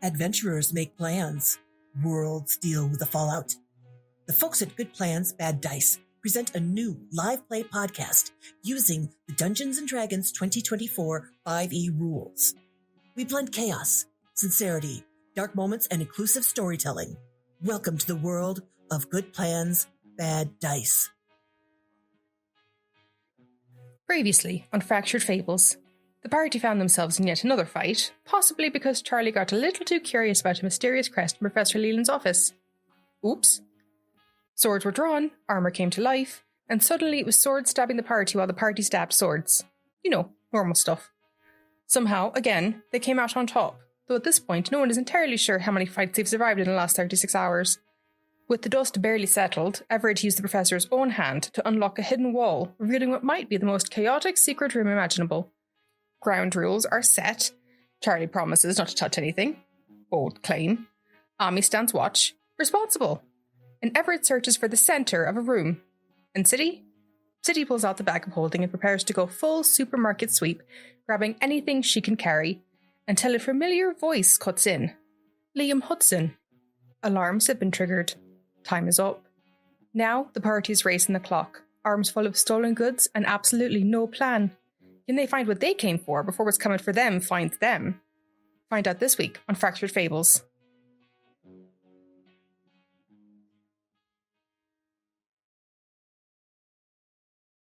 Adventurers make plans. Worlds deal with the fallout. The folks at Good Plans, Bad Dice present a new live play podcast using the Dungeons & Dragons 2024 5e rules. We blend chaos, sincerity, dark moments, and inclusive storytelling. Welcome to the world of Good Plans, Bad Dice. Previously on Fractured Fables, the party found themselves in yet another fight, possibly because Charlie got a little too curious about a mysterious crest in Professor Leland's office. Oops. Swords were drawn, armour came to life, and suddenly it was swords stabbing the party while the party stabbed swords. You know, normal stuff. Somehow, again, they came out on top, though at this point no one is entirely sure how many fights they've survived in the last 36 hours. With the dust barely settled, Everett used the professor's own hand to unlock a hidden wall, revealing what might be the most chaotic secret room imaginable. Ground rules are set. Charlie promises not to touch anything. Bold claim. Ami stands watch. Responsible. And Everett searches for the centre of a room. And Siddy? Siddy pulls out the bag of holding and prepares to go full supermarket sweep, grabbing anything she can carry, until a familiar voice cuts in. Liam Hudson. Alarms have been triggered. Time is up. Now the party is racing the clock, arms full of stolen goods and absolutely no plan. Can they find what they came for before what's coming for them finds them? Find out this week on Fractured Fables.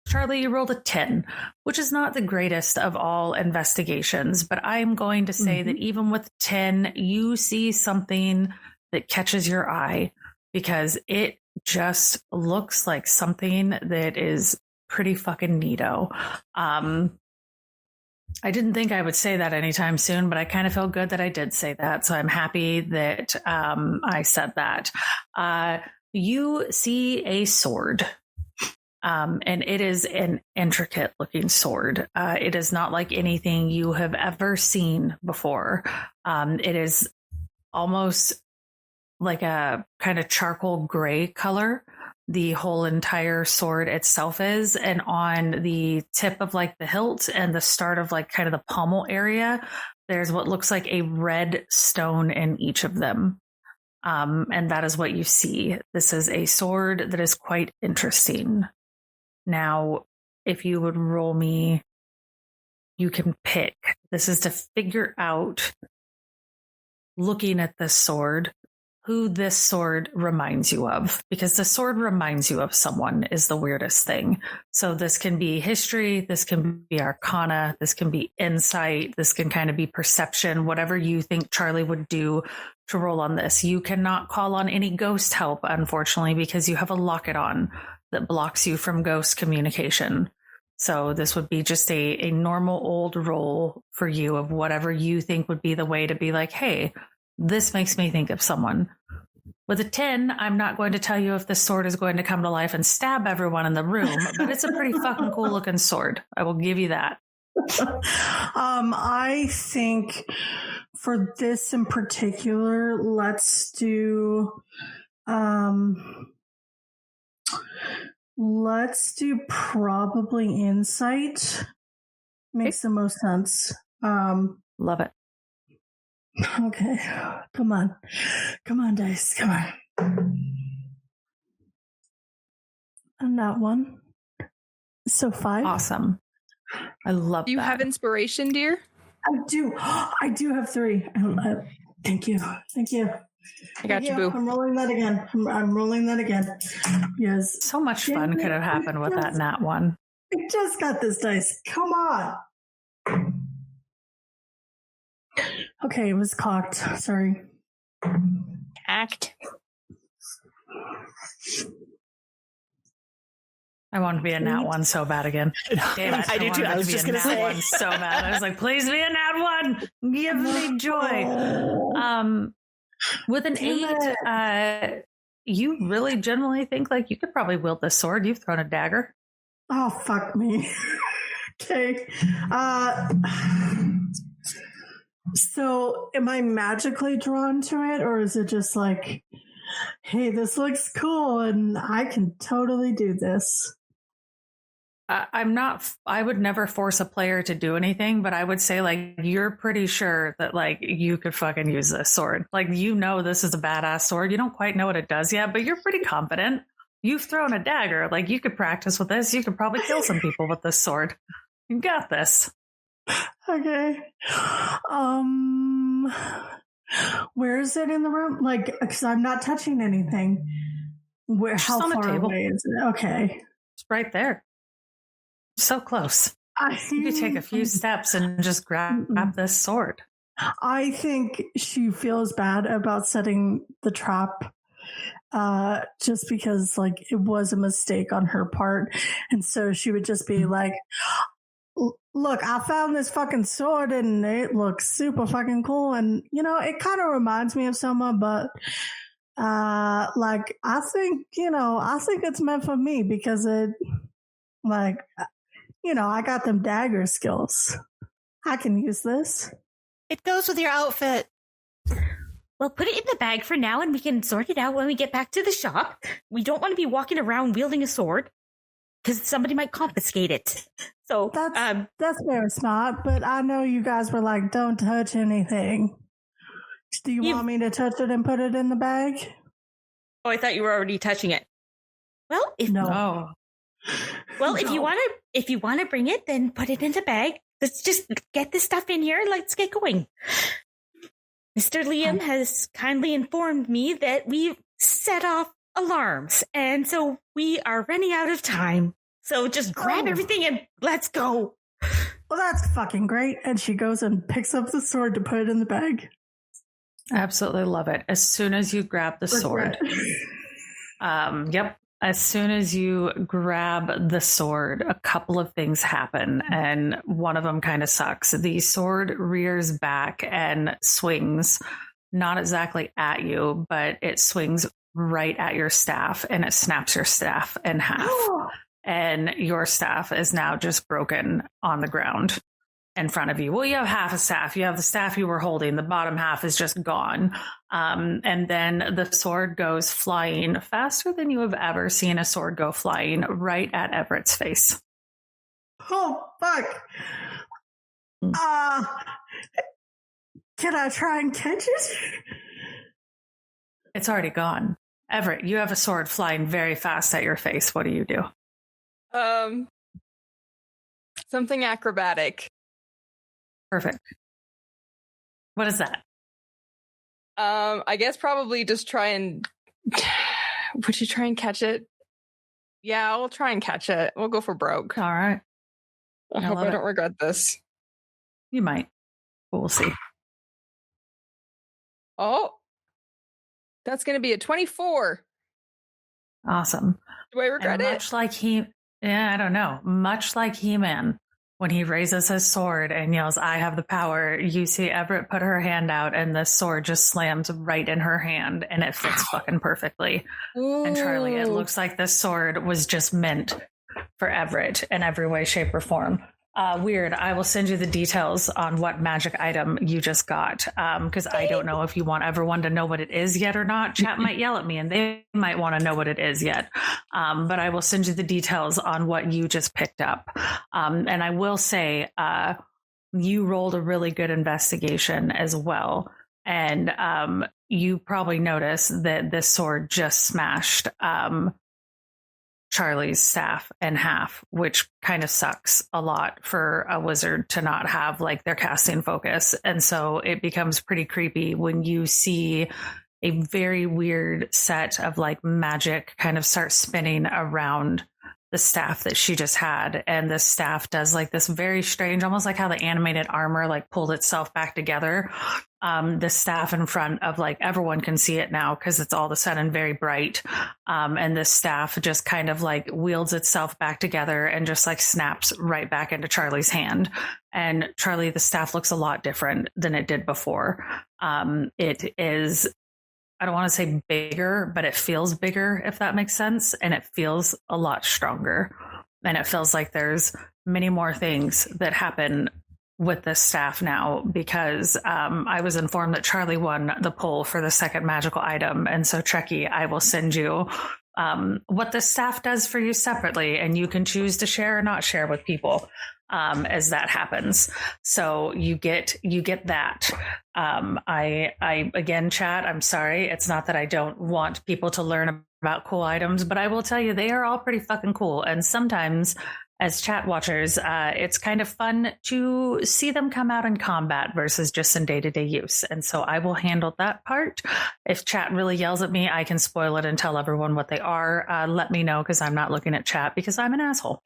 Charlie, you rolled a 10, which is not the greatest of all investigations, but I'm going to say that even with 10, you see something that catches your eye because it just looks like something that is pretty fucking neato. I didn't think I would say that anytime soon, but I kind of feel good that I did say that. So I'm happy that I said that. You see a sword. And it is an intricate looking sword. It is not like anything you have ever seen before. It is almost like a kind of charcoal gray color. The whole entire sword itself is, and on the tip of like the hilt and the start of like kind of the pommel area, there's what looks like a red stone in each of them. And that is what you see. This is a sword that is quite interesting. Now, if you would roll me, you can pick. This is to figure out, looking at this sword, who this sword reminds you of. Because the sword reminds you of someone is the weirdest thing. So this can be history, this can be arcana, this can be insight, this can kind of be perception, whatever you think Charlie would do to roll on this. You cannot call on any ghost help, unfortunately, because you have a locket on that blocks you from ghost communication. So this would be just a normal old roll for you of whatever you think would be the way to be like, hey, this makes me think of someone. With a 10, I'm not going to tell you if this sword is going to come to life and stab everyone in the room, but it's a pretty fucking cool looking sword. I will give you that. I think for this in particular, let's do probably insight. Makes the most sense. Love it. Okay. Come on, dice. Come on. And that one. So 5. Awesome. I love that. Do you have inspiration, dear? I do. I do have 3. Thank you. I got you, boo. I'm rolling that again. I'm rolling that again. Yes. So much fun could have happened with that nat one. I just got this dice. Come on. Okay, it was cocked. Sorry. Act. I want to be a nat one so bad again. Damn it. I do too. I was just going to say one so bad. I was like, please be a nat one. Give me joy. With an 8, you really generally think like you could probably wield this sword. You've thrown a dagger. Oh, fuck me. Okay. So am I magically drawn to it, or is it just like, hey, this looks cool and I can totally do this? I would never force a player to do anything, but I would say like, you're pretty sure that like you could fucking use this sword. Like, you know, this is a badass sword. You don't quite know what it does yet, but you're pretty confident. You've thrown a dagger. Like, you could practice with this. You could probably kill some people with this sword. You got this. Okay. Where is it in the room? Like, because I'm not touching anything. How on the far table. away is it? Okay. It's right there. So close. You could take a few steps and just grab this sword. I think she feels bad about setting the trap, just because like it was a mistake on her part. And so she would just be like, look, I found this fucking sword and it looks super fucking cool. And, you know, it kind of reminds me of someone, but like, I think it's meant for me because it, like, you know, I got them dagger skills. I can use this. It goes with your outfit. Well, put it in the bag for now and we can sort it out when we get back to the shop. We don't want to be walking around wielding a sword because somebody might confiscate it. So that's very smart, but I know you guys were like, don't touch anything. Do you want me to touch it and put it in the bag? Oh, I thought you were already touching it. Well, if No. Well, No. if you want to bring it, then put it in the bag. Let's just get this stuff in here and let's get going. Mr. Liam has kindly informed me that we've set off alarms, and so we are running out of time. So just grab everything and let's go. Well, that's fucking great. And she goes and picks up the sword to put it in the bag. Absolutely love it. As soon as you grab the sword. Yep. As soon as you grab the sword, a couple of things happen, and one of them kind of sucks. The sword rears back and swings, not exactly at you, but it swings right at your staff, and it snaps your staff in half. And your staff is now just broken on the ground in front of you. Well, you have half a staff. You have the staff you were holding. The bottom half is just gone. And then the sword goes flying faster than you have ever seen a sword go flying right at Everett's face. Oh, fuck. Can I try and catch it? It's already gone. Everett, you have a sword flying very fast at your face. What do you do? Something acrobatic. Perfect. What is that? I guess probably just try and... Would you try and catch it? Yeah, we'll try and catch it. We'll go for broke. All right. I hope I don't regret this. You might. But we'll see. Oh! That's going to be a 24. Awesome. Do I regret it? Much like I don't know. Much like He-Man, when he raises his sword and yells, "I have the power," you see Everett put her hand out and the sword just slams right in her hand and it fits fucking perfectly. Ooh. And Charlie, it looks like this sword was just meant for Everett in every way, shape, or form. Weird. I will send you the details on what magic item you just got, because I don't know if you want everyone to know what it is yet or not. Chat might yell at me and they might want to know what it is yet. But I will send you the details on what you just picked up. And I will say, you rolled a really good investigation as well. And you probably noticed that this sword just smashed Charlie's staff in half, which kind of sucks a lot for a wizard to not have like their casting focus. And so it becomes pretty creepy when you see a very weird set of like magic kind of start spinning around the staff that she just had. And the staff does like this very strange, almost like how the animated armor like pulled itself back together. The staff in front of like everyone can see it now because it's all of a sudden very bright. And the staff just kind of like wields itself back together and just like snaps right back into Charlie's hand. And Charlie, the staff looks a lot different than it did before. It is, I don't want to say bigger, but it feels bigger, if that makes sense. And it feels a lot stronger. And it feels like there's many more things that happen with this staff now, because I was informed that Charlie won the poll for the second magical item. And so, Trekkie, I will send you what the staff does for you separately, and you can choose to share or not share with people as that happens. So you get that. I again, chat, I'm sorry. It's not that I don't want people to learn about cool items, but I will tell you, they are all pretty fucking cool. And sometimes as chat watchers, it's kind of fun to see them come out in combat versus just in day-to-day use. And so I will handle that part. If chat really yells at me, I can spoil it and tell everyone what they are. Let me know, because I'm not looking at chat because I'm an asshole.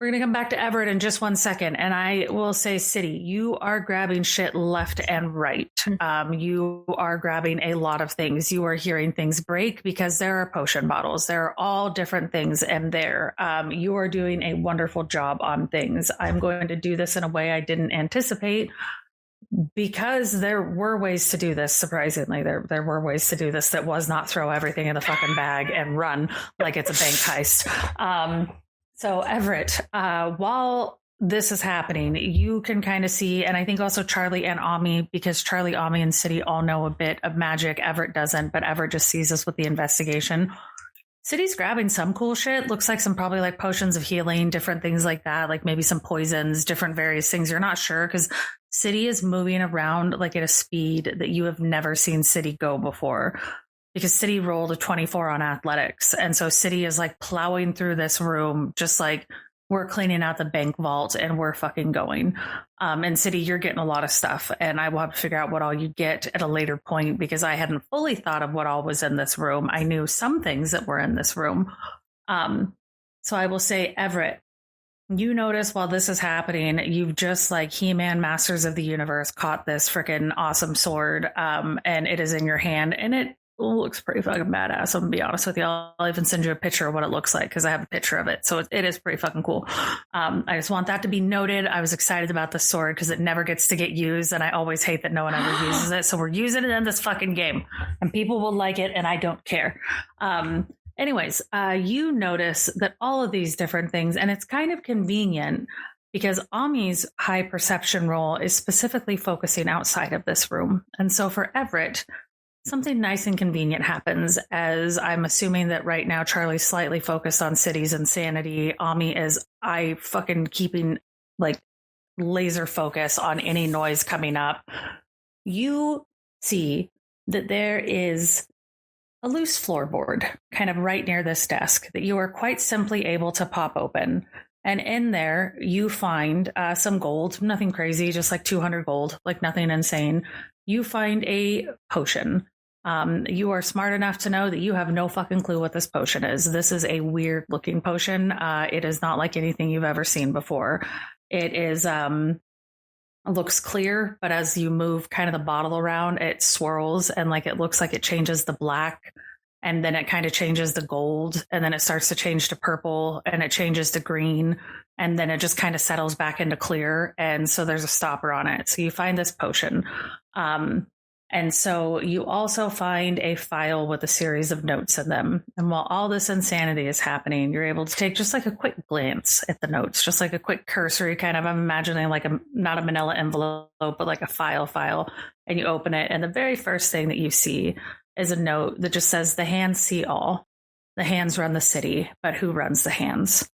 We're going to come back to Everett in just 1 second. And I will say, Siddy, you are grabbing shit left and right. You are grabbing a lot of things. You are hearing things break because there are potion bottles. There are all different things in there. You are doing a wonderful job on things. I'm going to do this in a way I didn't anticipate, because there were ways to do this. Surprisingly, there were ways to do this that was not throw everything in the fucking bag and run like it's a bank heist. So Everett, while this is happening, you can kind of see, and I think also Charlie and Ami, because Charlie, Ami, and Siddy all know a bit of magic. Everett doesn't, but Everett just sees us with the investigation. Siddy's grabbing some cool shit. Looks like some probably like potions of healing, different things like that, like maybe some poisons, different various things. You're not sure, because Siddy is moving around like at a speed that you have never seen Siddy go before. Because Siddy rolled a 24 on athletics. And so Siddy is like plowing through this room, just like we're cleaning out the bank vault and we're fucking going. And Siddy, you're getting a lot of stuff. And I will have to figure out what all you get at a later point, because I hadn't fully thought of what all was in this room. I knew some things that were in this room. So I will say, Everett, you notice while this is happening, you've just like He-Man Masters of the Universe caught this freaking awesome sword. And it is in your hand, and it looks pretty fucking badass. I'm gonna be honest with you. I'll even send you a picture of what it looks like, because I have a picture of it. So it is pretty fucking cool. I just want that to be noted. I was excited about the sword because it never gets to get used, and I always hate that no one ever uses it. So we're using it in this fucking game, and people will like it, and I don't care. Anyways, you notice that all of these different things, and it's kind of convenient because Ami's high perception roll is specifically focusing outside of this room. And so for Everett, something nice and convenient happens, as I'm assuming that right now Charlie's slightly focused on Siddy's insanity. Ami is fucking keeping like laser focus on any noise coming up. You see that there is a loose floorboard kind of right near this desk that you are quite simply able to pop open. And in there you find some gold, nothing crazy, just like 200 gold, like nothing insane. You find a potion. You are smart enough to know that you have no fucking clue what this potion is. This is a weird looking potion. It is not like anything you've ever seen before. It is, looks clear, but as you move kind of the bottle around, it swirls, and like it looks like it changes the black, and then it kind of changes the gold, and then it starts to change to purple, and it changes to green, and then it just kind of settles back into clear. And so there's a stopper on it. So you find this potion. And so you also find a file with a series of notes in them. And while all this insanity is happening, you're able to take just like a quick glance at the notes, just like a quick cursory kind of, I'm imagining like not a manila envelope, but like a file. And you open it. And the very first thing that you see is a note that just says, the hands see all. The hands run the city, but who runs the hands?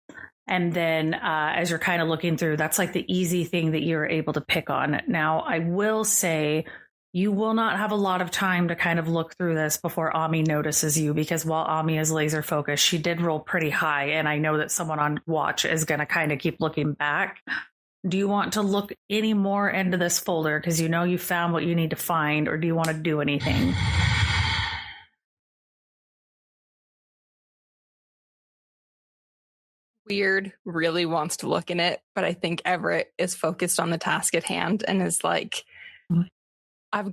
And then as you're kind of looking through, that's like the easy thing that you're able to pick on. Now, I will say, you will not have a lot of time to kind of look through this before Ami notices you, because while Ami is laser focused, she did roll pretty high. And I know that someone on watch is going to kind of keep looking back. Do you want to look any more into this folder because you know you found what you need to find, or do you want to do anything? Weird really wants to look in it, but I think Everett is focused on the task at hand and is like, I'm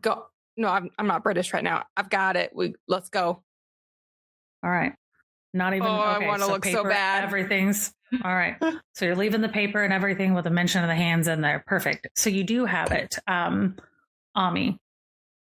not British right now. I've got it. Let's go. All right. Not even. Okay, I want to look paper, so bad. Everything's all right. So you're leaving the paper and everything with a mention of the hands in there. Perfect. So you do have it. Ami,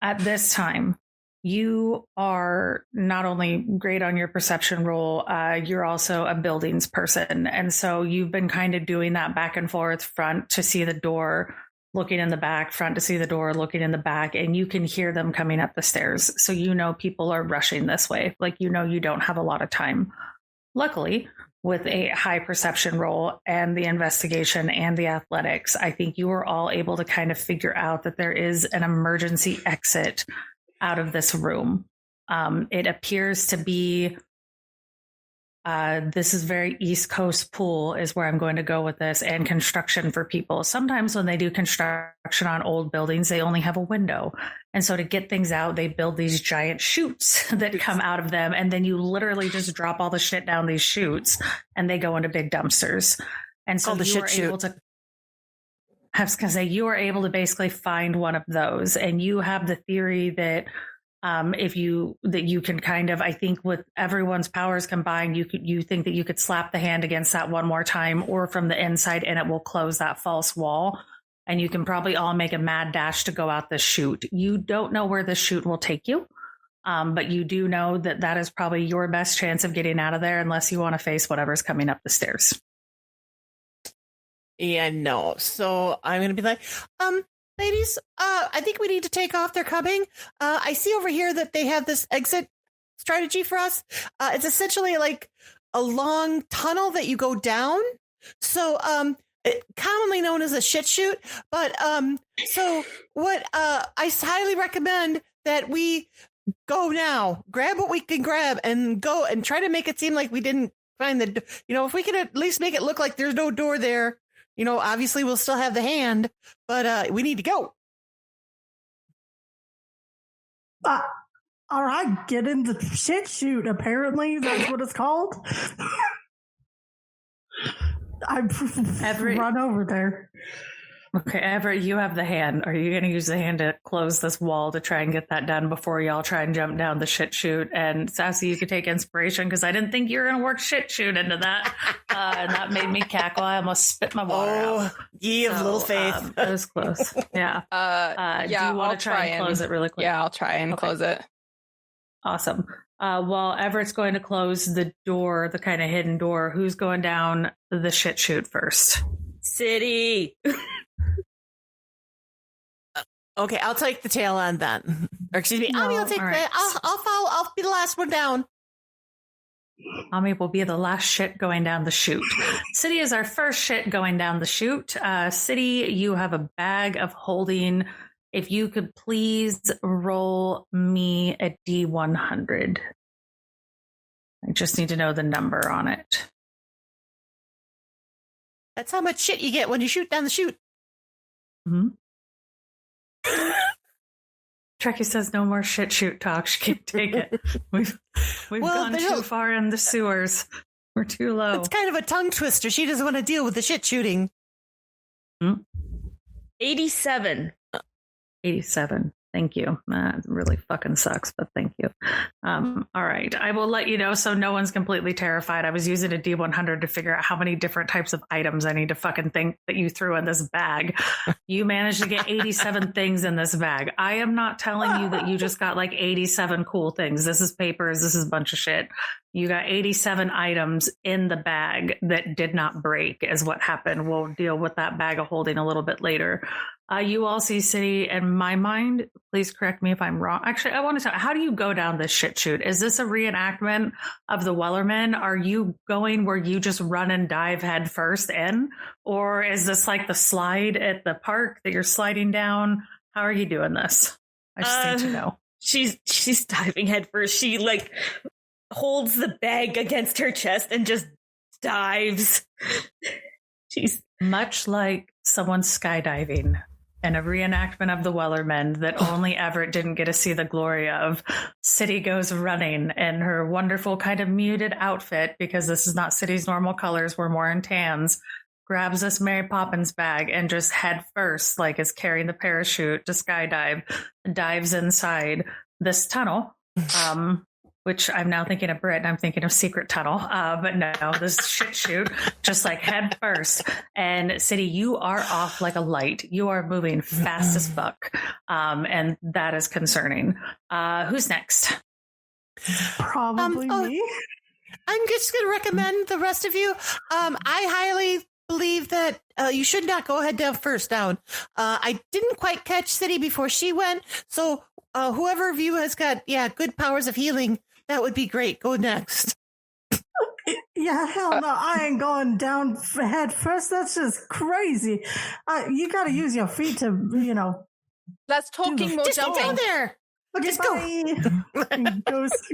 at this time, you are not only great on your perception roll, you're also a buildings person. And so you've been kind of doing that back and forth front to see the door, looking in the back, front to see the door, looking in the back, and you can hear them coming up the stairs. So you know people are rushing this way. Like, you know, you don't have a lot of time. Luckily, with a high perception roll and the investigation and the athletics, I think you were all able to kind of figure out that there is an emergency exit out of this room. It appears to be this is very East Coast pool is where I'm going to go with this, and construction for people. Sometimes when they do construction on old buildings, they only have a window. And so to get things out, they build these giant chutes that come out of them. And then you literally just drop all the shit down these chutes and they go into big dumpsters. And so you were able to, I was going to say, you were able to basically find one of those. And you have the theory that you can kind of, I think with everyone's powers combined, you think that you could slap the hand against that one more time, or from the inside, and it will close that false wall. And you can probably all make a mad dash to go out the chute. You don't know where the chute will take you, but you do know that that is probably your best chance of getting out of there, unless you want to face whatever's coming up the stairs. Yeah, no. So I'm going to be like, ladies, I think we need to take off. They're coming. I see over here that they have this exit strategy for us. It's essentially like a long tunnel that you go down. So, commonly known as a shit chute. But so what I highly recommend that we go now, grab what we can grab, and go and try to make it seem like we didn't find the. If we can at least make it look like there's no door there. Obviously we'll still have the hand, but we need to go. All right, get in the shit chute. Apparently, that's what it's called. Everett, run over there. Okay, Everett, you have the hand. Are you going to use the hand to close this wall to try and get that done before y'all try and jump down the shit chute? And Sassy, you could take inspiration, because I didn't think you were going to work shit chute into that. And that made me cackle. I almost spit my water out. Ye of little faith. That was close. Yeah. Yeah, do you want to try and close it really quick? Yeah, I'll try and close it. Awesome. While Everett's going to close the door, the kind of hidden door, who's going down the shit chute first? Siddy. Okay, I'll take the tail end then. Or excuse me, Ami will take right. I'll follow. I'll be the last one down. Ami will be the last shit going down the chute. Siddy is our first shit going down the chute. Siddy, you have a bag of holding. If you could please roll me a D100. I just need to know the number on it. That's how much shit you get when you shoot down the chute. Mm-hmm. Trekkie says no more shit chute talk. She can't take it. We've gone too far in the sewers. We're too low. It's kind of a tongue twister. She doesn't want to deal with the shit shooting. 87. 87. Thank you. That really fucking sucks, but thank you. All right. I will let you know so no one's completely terrified. I was using a D100 to figure out how many different types of items I need to fucking think that you threw in this bag. You managed to get 87 things in this bag. I am not telling you that you just got like 87 cool things. This is papers. This is a bunch of shit. You got 87 items in the bag that did not break is what happened. We'll deal with that bag of holding a little bit later. You all see Siddy, in my mind, please correct me if I'm wrong. Actually, I want to know, how do you go down this shit chute? Is this a reenactment of the Wellerman? Are you going where you just run and dive head first in? Or is this like the slide at the park that you're sliding down? How are you doing this? I just need to know. She's diving head first. She like holds the bag against her chest and just dives. She's much like someone skydiving. And a reenactment of the Wellerman that only Everett didn't get to see the glory of. Siddy goes running in her wonderful kind of muted outfit, because this is not Siddy's normal colors. We're more in tans. Grabs this Mary Poppins bag and just head first, like is carrying the parachute to skydive, dives inside this tunnel. Which I'm now thinking of Brit, and I'm thinking of Secret Tunnel. But no, this shit chute, just like head first. And Siddy, you are off like a light. You are moving fast as fuck. And that is concerning. Who's next? Probably me. I'm just going to recommend the rest of you. I highly believe that you should not go ahead down first down. I didn't quite catch Siddy before she went, so whoever of you has got good powers of healing, that would be great. Go next. Yeah, hell no, I ain't going down head first. That's just crazy. You got to use your feet to, That's talking more Just go jumping. there. Okay, Just go.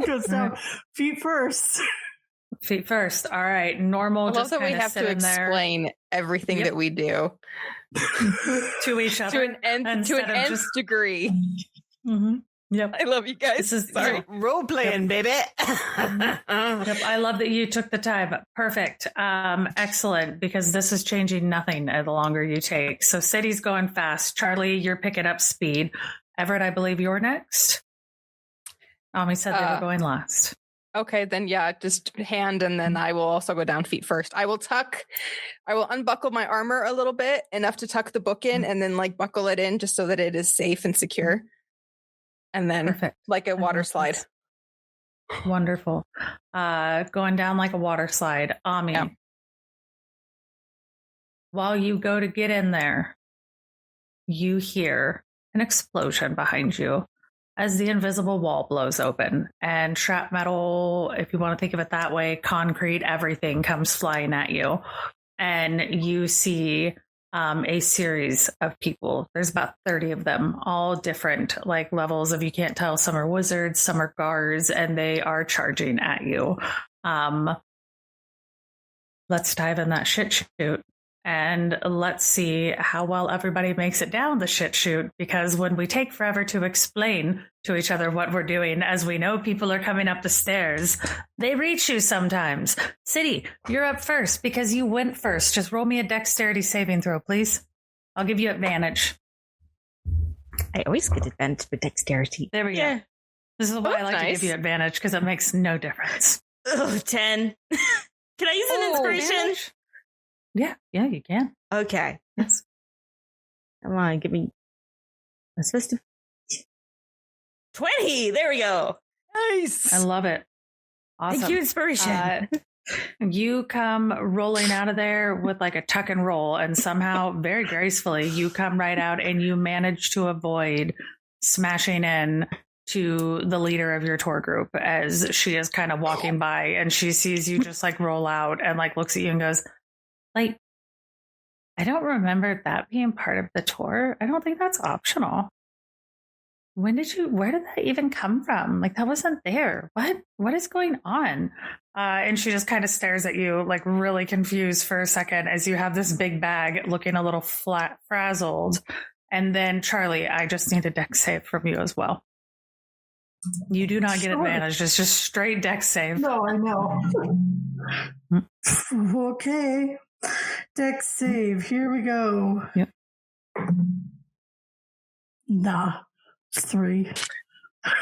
goes down. Feet first. Feet first. All right. Normal. I love just that we kinda have sit to in there explain everything that we do to each other to an nth degree. Mm-hmm. Yep. I love you guys. This is Sorry. Role playing, baby. Yep. I love that you took the time. Perfect. Excellent. Because this is changing nothing the longer you take. So Siddy's going fast. Charlie, you're picking up speed. Everett, I believe you're next. He said they were going last. Okay, then just hand, and then I will also go down feet first. I will unbuckle my armor a little bit, enough to tuck the book in, and then buckle it in just so that it is safe and secure. And then Perfect. like a water slide. Wonderful. Going down like a water slide. Ami. Yeah. While you go to get in there, you hear an explosion behind you as the invisible wall blows open, and shrapnel, if you want to think of it that way, concrete, everything comes flying at you. And you see a series of people. There's about 30 of them, all different levels of, you can't tell, some are wizards, some are guards, and they are charging at you. Let's dive in that shit shoot. And let's see how well everybody makes it down the shit chute, because when we take forever to explain to each other what we're doing, as we know people are coming up the stairs, they reach you sometimes. Siddy, you're up first because you went first. Just roll me a dexterity saving throw, please. I'll give you advantage. I always get advantage with dexterity. There we go. This is why I like to give you advantage, because it makes no difference. Oh, 10. Can I use an inspiration? Advantage? Yeah, you can. Okay. Yes. Come on, give me. I'm supposed to. 20. There we go. Nice. I love it. Awesome. Thank you, inspiration. You come rolling out of there with a tuck and roll, and somehow, very gracefully, you come right out and you manage to avoid smashing in to the leader of your tour group as she is kind of walking by, and she sees you just roll out and looks at you and goes, I don't remember that being part of the tour. I don't think that's optional. Where did that even come from? That wasn't there. What is going on? And she just kind of stares at you, really confused for a second, as you have this big bag looking a little frazzled. And then Charlie, I just need a dex save from you as well. You do not get advantage. It's just straight dex save. No, I know. Okay. Dex save. Here we go. Yep. Nah. 3.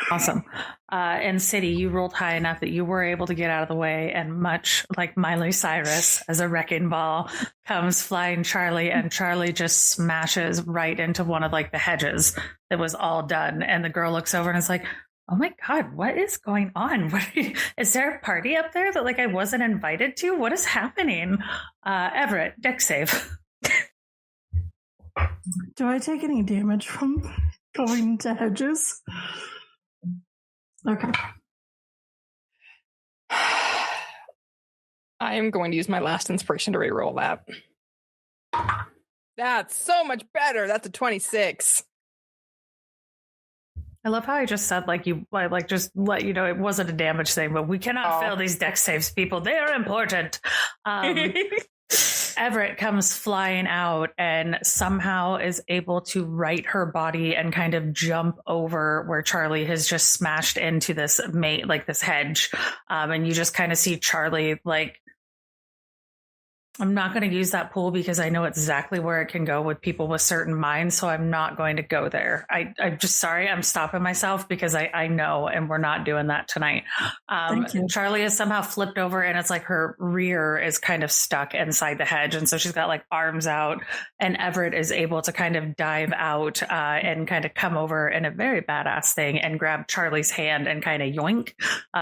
Awesome. And Siddy, you rolled high enough that you were able to get out of the way, and much like Miley Cyrus, as a wrecking ball comes flying Charlie, and Charlie just smashes right into one of the hedges that was all done. And the girl looks over and is like, oh my God, what is going on? Is there a party up there that I wasn't invited to? What is happening? Everett, dex save. Do I take any damage from going into hedges? Okay. I am going to use my last inspiration to reroll that. That's so much better. That's a 26. I love how I just said just let you know it wasn't a damage save, but we cannot fail these dex saves, people. They are important. Everett comes flying out and somehow is able to right her body and kind of jump over where Charlie has just smashed into this this hedge. And you just kind of see Charlie I'm not going to use that pool because I know exactly where it can go with people with certain minds, so I'm not going to go there. I'm just sorry. I'm stopping myself because I know, and we're not doing that tonight. Charlie is somehow flipped over, and it's her rear is kind of stuck inside the hedge, and so she's got arms out, and Everett is able to kind of dive out and kind of come over in a very badass thing and grab Charlie's hand and kind of yoink.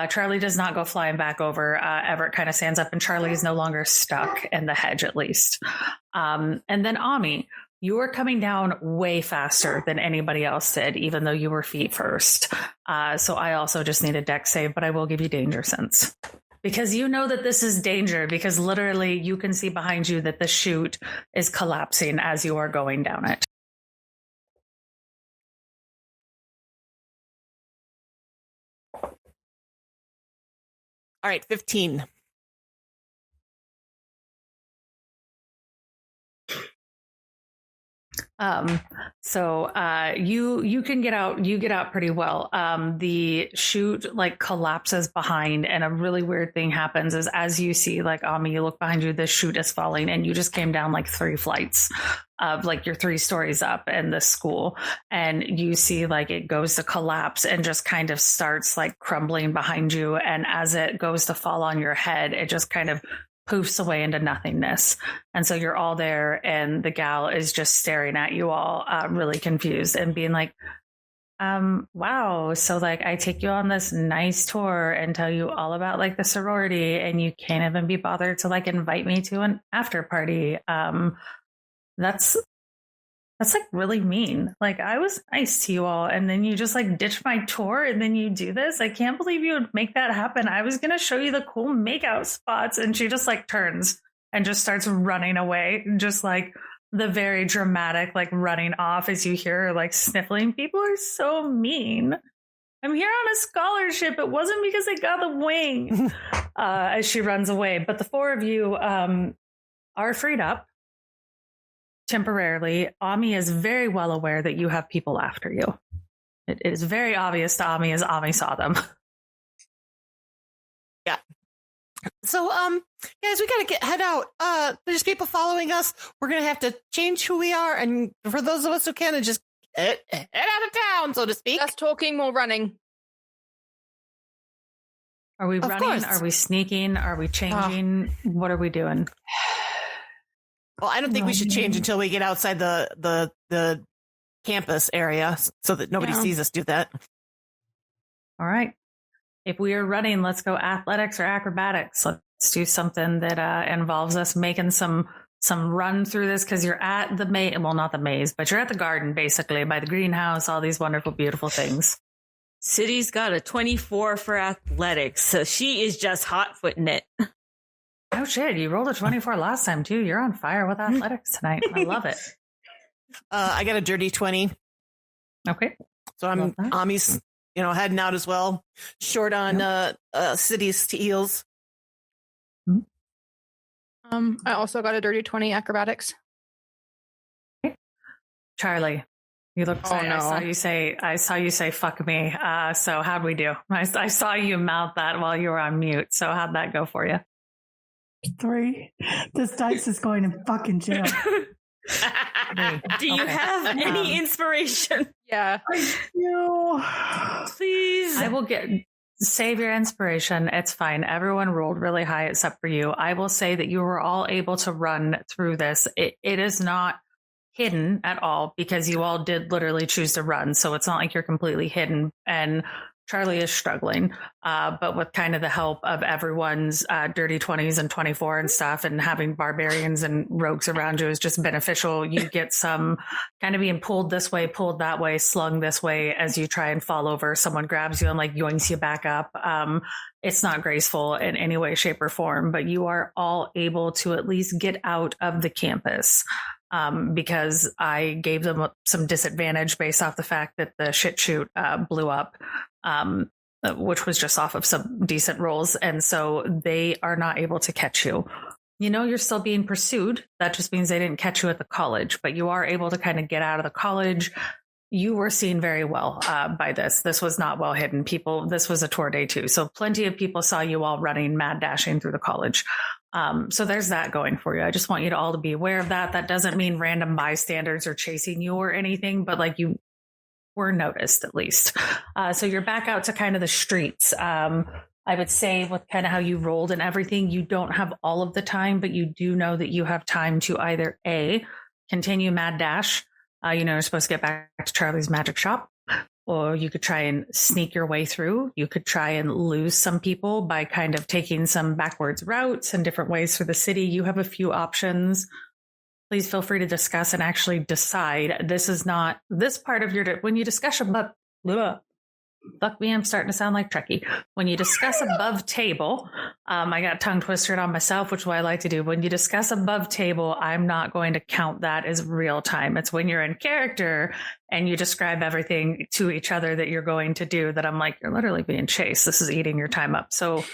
Charlie does not go flying back over. Everett kind of stands up, and Charlie is no longer stuck in in the hedge at least. And then Ami, you were coming down way faster than anybody else did, even though you were feet first. So I also just need a dex save, but I will give you danger sense. Because you know that this is danger, because literally you can see behind you that the chute is collapsing as you are going down it. All right, 15. So you can get out, you get out pretty well. The chute like collapses behind, and a really weird thing happens is as you see, like Ami, you look behind you, the chute is falling, and you just came down like 3 flights of like you're 3 stories up in the school, and you see like it goes to collapse and just kind of starts like crumbling behind you. And as it goes to fall on your head, it just kind of poofs away into nothingness. And so you're all there, and the gal is just staring at you all, really confused and being like, wow, so like I take you on this nice tour and tell you all about like the sorority, and you can't even be bothered to like invite me to an after party. That's like really mean. Like I was nice to you all, and then you just like ditch my tour, and then you do this. I can't believe you would make that happen. I was going to show you the cool makeout spots. And she just like turns and just starts running away. Just like the very dramatic, like running off as you hear her like sniffling. People are so mean. I'm here on a scholarship. It wasn't because I got the wing. As she runs away. But the 4 of you are freed up. Temporarily. Ami is very well aware that you have people after you. It is very obvious to Ami as Ami saw them. Yeah. So, guys, we gotta head out. There's people following us. We're gonna have to change who we are, and for those of us who can, just head out of town, so to speak. Less talking, more running. Are we running? Course. Are we sneaking? Are we changing? What are we doing? Well, I don't think we should change until we get outside the campus area so that nobody sees us do that. All right. If we are running, let's go athletics or acrobatics. Let's do something that involves us making some run through this, because you're at the maze. Well, not the maze, but you're at the garden, basically, by the greenhouse, all these wonderful, beautiful things. Siddy's got a 24 for athletics, so she is just hot-footing it. Oh shit, you rolled a 24 last time too. You're on fire with athletics tonight. I love it. I got a dirty 20. Okay. So Ami's, heading out as well. Short on Siddy's heels. I also got a dirty 20 acrobatics. Charlie, you look excited. no. I saw you say fuck me. So how'd we do? I saw you mouth that while you were on mute. So how'd that go for you? 3. This dice is going to fucking jail. Do you have any inspiration? Yeah. Please. I will save your inspiration. It's fine. Everyone rolled really high except for you. I will say that you were all able to run through this. It is not hidden at all, because you all did literally choose to run. So it's not like you're completely hidden. And Charlie is struggling, but with kind of the help of everyone's dirty 20s and 24 and stuff, and having barbarians and rogues around you is just beneficial. You get some kind of being pulled this way, pulled that way, slung this way as you try and fall over. Someone grabs you and like yoinks you back up. It's not graceful in any way, shape, or form, but you are all able to at least get out of the campus. Because I gave them some disadvantage based off the fact that the shit chute blew up, which was just off of some decent rolls. And so they are not able to catch you. You're still being pursued. That just means they didn't catch you at the college, but you are able to kind of get out of the college. You were seen very well by this. This was not well hidden. This was a tour day too. So plenty of people saw you all running, mad dashing through the college. So there's that going for you. I just want you to all to be aware of that. That doesn't mean random bystanders are chasing you or anything, but like you were noticed at least. So you're back out to kind of the streets. I would say with kind of how you rolled and everything, you don't have all of the time, but you do know that you have time to either A, continue mad dash. You're supposed to get back to Charlie's magic shop. or you could try and sneak your way through. You could try and lose some people by kind of taking some backwards routes and different ways through the city. You have a few options. Please feel free to discuss and actually decide. This is not this part of your, when you discuss above, fuck me, I'm starting to sound like Trekkie. When you discuss above table, I got tongue twisted on myself, which is what I like to do. When you discuss above table, I'm not going to count that as real time. It's when you're in character and you describe everything to each other that you're going to do that I'm like, you're literally being chased. This is eating your time up. So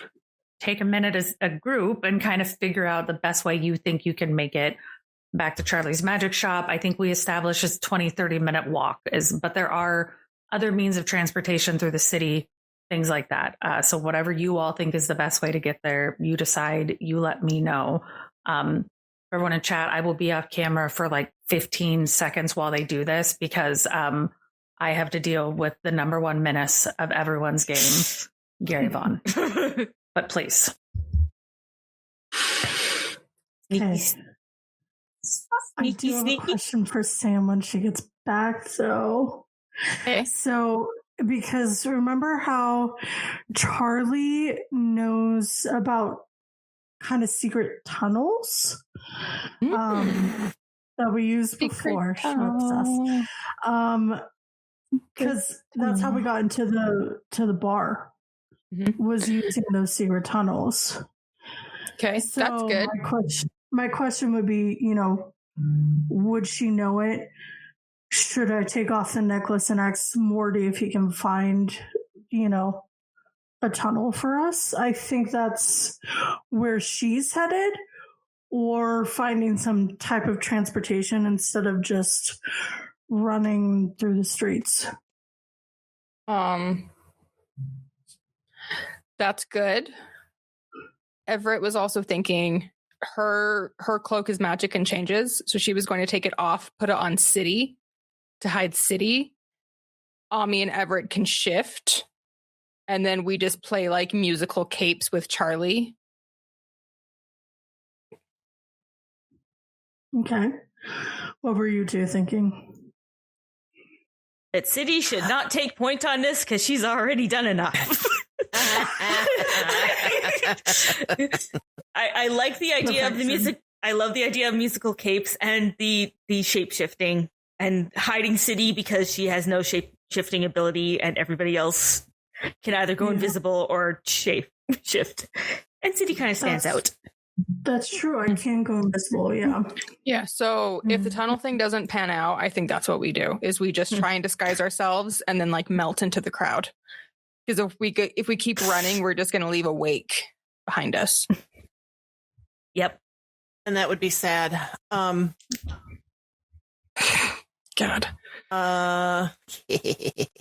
take a minute as a group and kind of figure out the best way you think you can make it back to Charlie's Magic Shop. I think we established a 20-30 minute walk, but there are other means of transportation through the city, things like that. So whatever you all think is the best way to get there, you decide, you let me know. Everyone in chat, I will be off camera for like 15 seconds while they do this because I have to deal with the number one menace of everyone's game, Gary Vaughn. But please. Okay. I do have a question for Sam when she gets back, though. Okay. So, because remember how Charlie knows about kind of secret tunnels that we used before? Because that's how we got into the bar, was using those secret tunnels. Okay, so that's good. My question would be, would she know it? Should I take off the necklace and ask Morty if he can find, a tunnel for us? I think that's where she's headed, or finding some type of transportation instead of just running through the streets. That's good. Everett was also thinking her cloak is magic and changes, so she was going to take it off, put it on Siddy to hide Siddy. Ami and Everett can shift, and then we just play like musical capes with Charlie. Okay. What were you two thinking? That Siddy should not take point on this because she's already done enough. I like the idea of the music. I love the idea of musical capes and the shape shifting and hiding Siddy because she has no shape shifting ability and everybody else can either go invisible or shift. And Siddy kind of stands out. That's true. I can go invisible. Yeah. Yeah. So if the tunnel thing doesn't pan out, I think that's what we do is we just try and disguise ourselves and then like melt into the crowd. Because if we keep running, we're just going to leave a wake behind us. Yep. And that would be sad. God.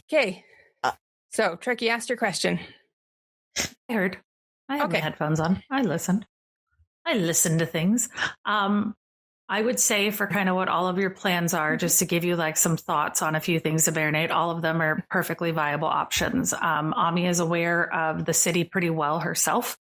Okay. So, Trekkie asked your question. I heard. I have my headphones on. I listened. I listen to things. I would say for kind of what all of your plans are, just to give you like some thoughts on a few things to marinate, all of them are perfectly viable options. Ami is aware of the city pretty well herself.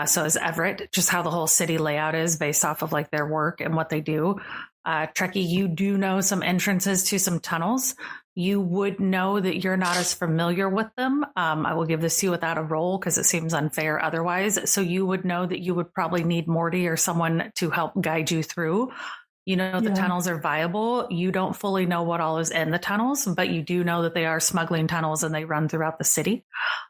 So is Everett, just how the whole city layout is based off of like their work and what they do. Trekkie, you do know some entrances to some tunnels. You would know that you're not as familiar with them. I will give this to you without a roll because it seems unfair otherwise. So you would know that you would probably need Morty or someone to help guide you through. You know, the tunnels are viable. You don't fully know what all is in the tunnels, but you do know that they are smuggling tunnels and they run throughout the city.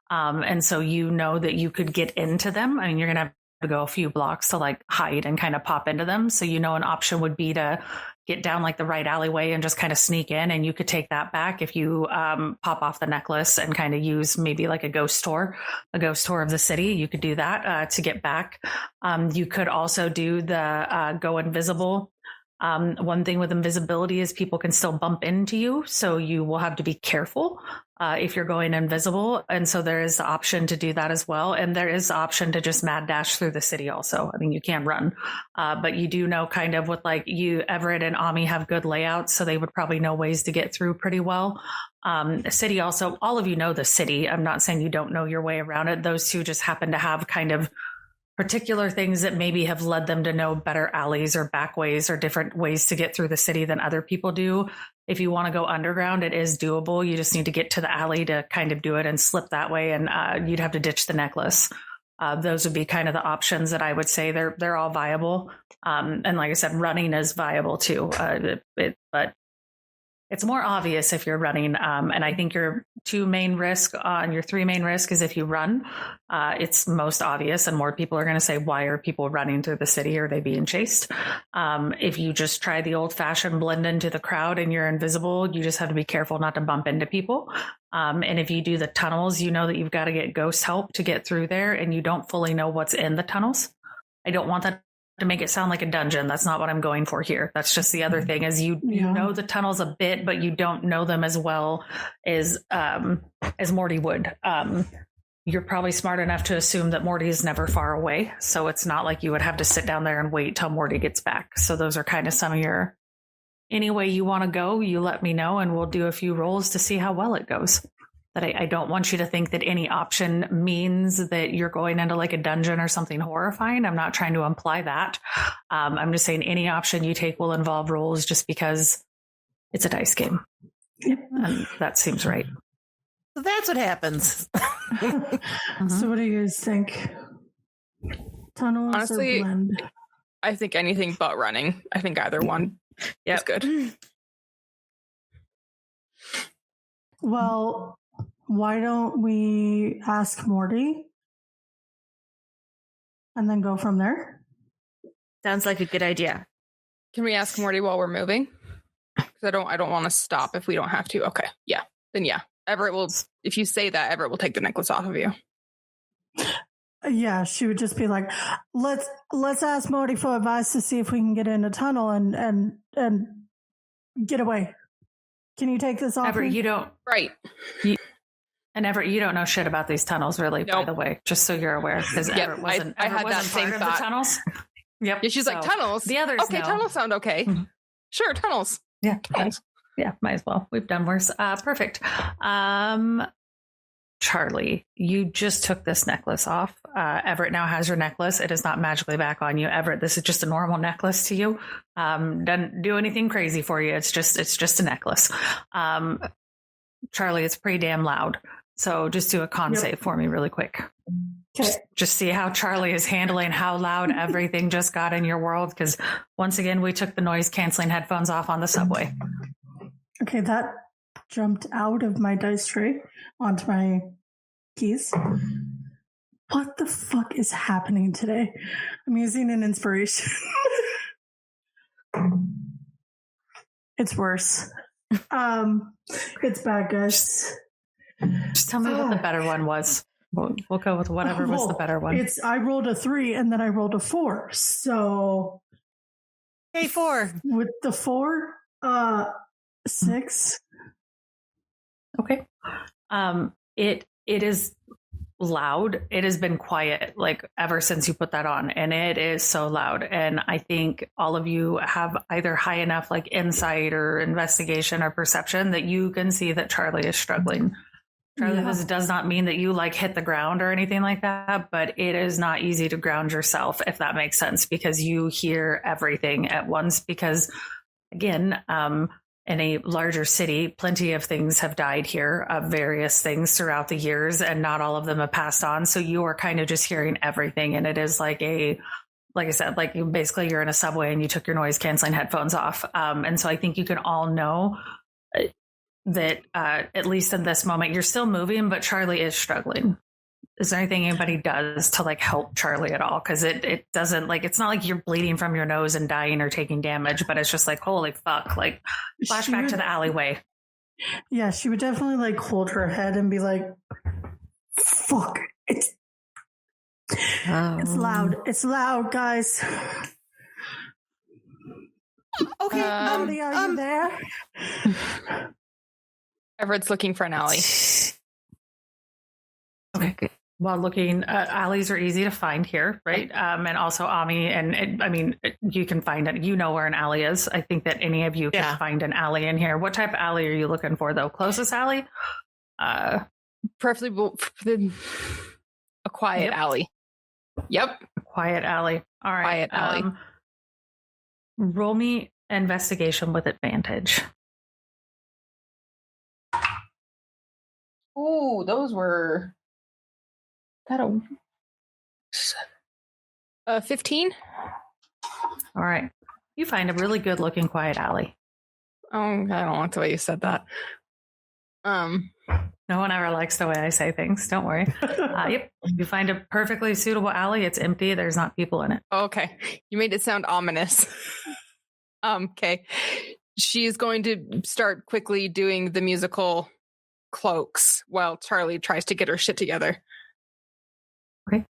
And so you know that you could get into them. I mean, you're going to have to go a few blocks to like hide and kind of pop into them. So, you know, an option would be to get down like the right alleyway and just kind of sneak in, and you could take that back if you pop off the necklace and kind of use maybe like a ghost tour of the city. You could do that to get back. You could also do the go invisible. One thing with invisibility is people can still bump into you, so you will have to be careful if you're going invisible. And so there is the option to do that as well. And there is the option to just mad dash through the city also. I mean, you can run, but you do know kind of with like you, Everett and Ami have good layouts, so they would probably know ways to get through pretty well. The city also, all of you know the city. I'm not saying you don't know your way around it. Those two just happen to have kind of particular things that maybe have led them to know better alleys or back ways or different ways to get through the city than other people do. If you want to go underground, it is doable. You just need to get to the alley to kind of do it and slip that way. And you'd have to ditch the necklace. Those would be kind of the options that I would say they're all viable. And like I said, running is viable too. But it's more obvious if you're running. And I think your three main risk is if you run, it's most obvious and more people are going to say, why are people running through the city? Are they being chased? If you just try the old fashioned blend into the crowd and you're invisible, you just have to be careful not to bump into people. And if you do the tunnels, you know that you've got to get ghost help to get through there and you don't fully know what's in the tunnels. I don't want that to make it sound like a dungeon. That's not what I'm going for here. That's just the other thing is you know the tunnels a bit, but you don't know them as well as Morty would. You're probably smart enough to assume that Morty is never far away. So it's not like you would have to sit down there and wait till Morty gets back. So those are kind of some of your, any way you want to go, you let me know and we'll do a few rolls to see how well it goes. But I don't want you to think that any option means that you're going into like a dungeon or something horrifying. I'm not trying to imply that. I'm just saying any option you take will involve rolls just because it's a dice game. And that seems right. So that's what happens. So what do you guys think? Tunnels Honestly, or blend? I think anything but running. I think either one is good. Well, why don't we ask Morty and then go from there? Sounds like a good idea. Can we ask Morty while we're moving? Because I don't want to stop if we don't have to. Okay. Yeah. Then yeah. Everett will, if you say that, Everett will take the necklace off of you. Yeah, she would just be like, let's ask Morty for advice to see if we can get in a tunnel and get away. Can you take this off? Everett, you don't. Right. And Everett, you don't know shit about these tunnels, really, by the way, just so you're aware. Because Everett wasn't, I had that same part thought. Of the tunnels. Yep. Yeah, she's like, tunnels? The others okay, know. tunnels sound okay. Mm-hmm. Sure, tunnels. Yeah. Tunnels. Yeah, might as well. We've done worse. Perfect. Charlie, you just took this necklace off. Everett now has your necklace. It is not magically back on you. Everett, this is just a normal necklace to you. Doesn't do anything crazy for you. It's just a necklace. Charlie, it's pretty damn loud. So just do a con save for me really quick. Just see how Charlie is handling how loud everything just got in your world. Because once again, we took the noise canceling headphones off on the subway. Okay, that jumped out of my dice tray onto my keys. What the fuck is happening today? I'm using an inspiration. It's worse. It's bad, guys. Just tell me what the better one was. We'll go with whatever was the better one. I rolled a 3 and then I rolled a 4. So Hey, 4. With the 4, 6. Okay. It is loud. It has been quiet like ever since you put that on, and it is so loud. And I think all of you have either high enough like insight or investigation or perception that you can see that Charlie is struggling. Charlie, this does not mean that you like hit the ground or anything like that, but it is not easy to ground yourself, if that makes sense, because you hear everything at once. Because again, in a larger city, plenty of things have died here, of various things throughout the years, and not all of them have passed on. So you are kind of just hearing everything. And it is like I said, like you're in a subway and you took your noise canceling headphones off. And so I think you can all know that at least in this moment, you're still moving, but Charlie is struggling. Is there anything anybody does to like help Charlie at all? Because it doesn't, like, it's not like you're bleeding from your nose and dying or taking damage, but it's just like, holy fuck, like flashback to the alleyway. Yeah, she would definitely like hold her head and be like, fuck, it's loud. It's loud, guys. Okay. Are you there? Everett's looking for an alley. Okay, good. While looking, alleys are easy to find here, right? And also Ami, you can find it. You know where an alley is. I think that any of you can find an alley in here. What type of alley are you looking for, though? Closest alley? Preferably a quiet alley. Yep. quiet alley. All right. Quiet alley. Roll me investigation with advantage. Ooh, those were... That a 15? All right. You find a really good looking quiet alley. Oh, I don't like the way you said that. No one ever likes the way I say things. Don't worry. Yep. You find a perfectly suitable alley. It's empty. There's not people in it. Okay. You made it sound ominous. Okay. She is going to start quickly doing the musical cloaks while Charlie tries to get her shit together. Okay.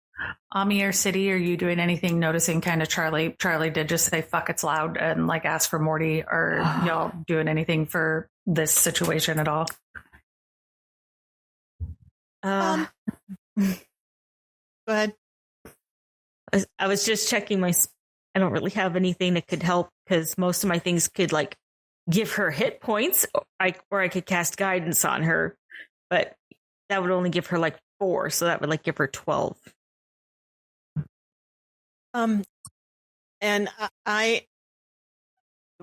Ami or Siddy, are you doing anything noticing kind of Charlie? Charlie did just say, fuck, it's loud, and like ask for Morty. Or y'all doing anything for this situation at all? Go ahead. I was just checking I don't really have anything that could help because most of my things could like give her hit points, or I could cast guidance on her, but that would only give her like 4, so that would like give her 12. And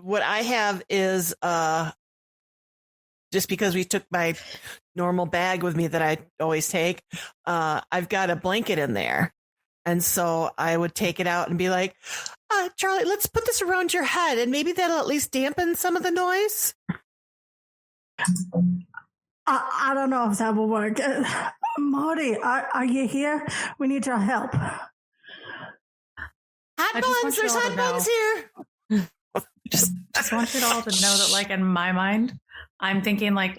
what I have is just because we took my normal bag with me that I always take, I've got a blanket in there. And so I would take it out and be like, Charlie, let's put this around your head and maybe that'll at least dampen some of the noise. I don't know if that will work. Marty, are you here? We need your help. Hot buns, there's hot buns here. Just want you all to know that, like, in my mind, I'm thinking like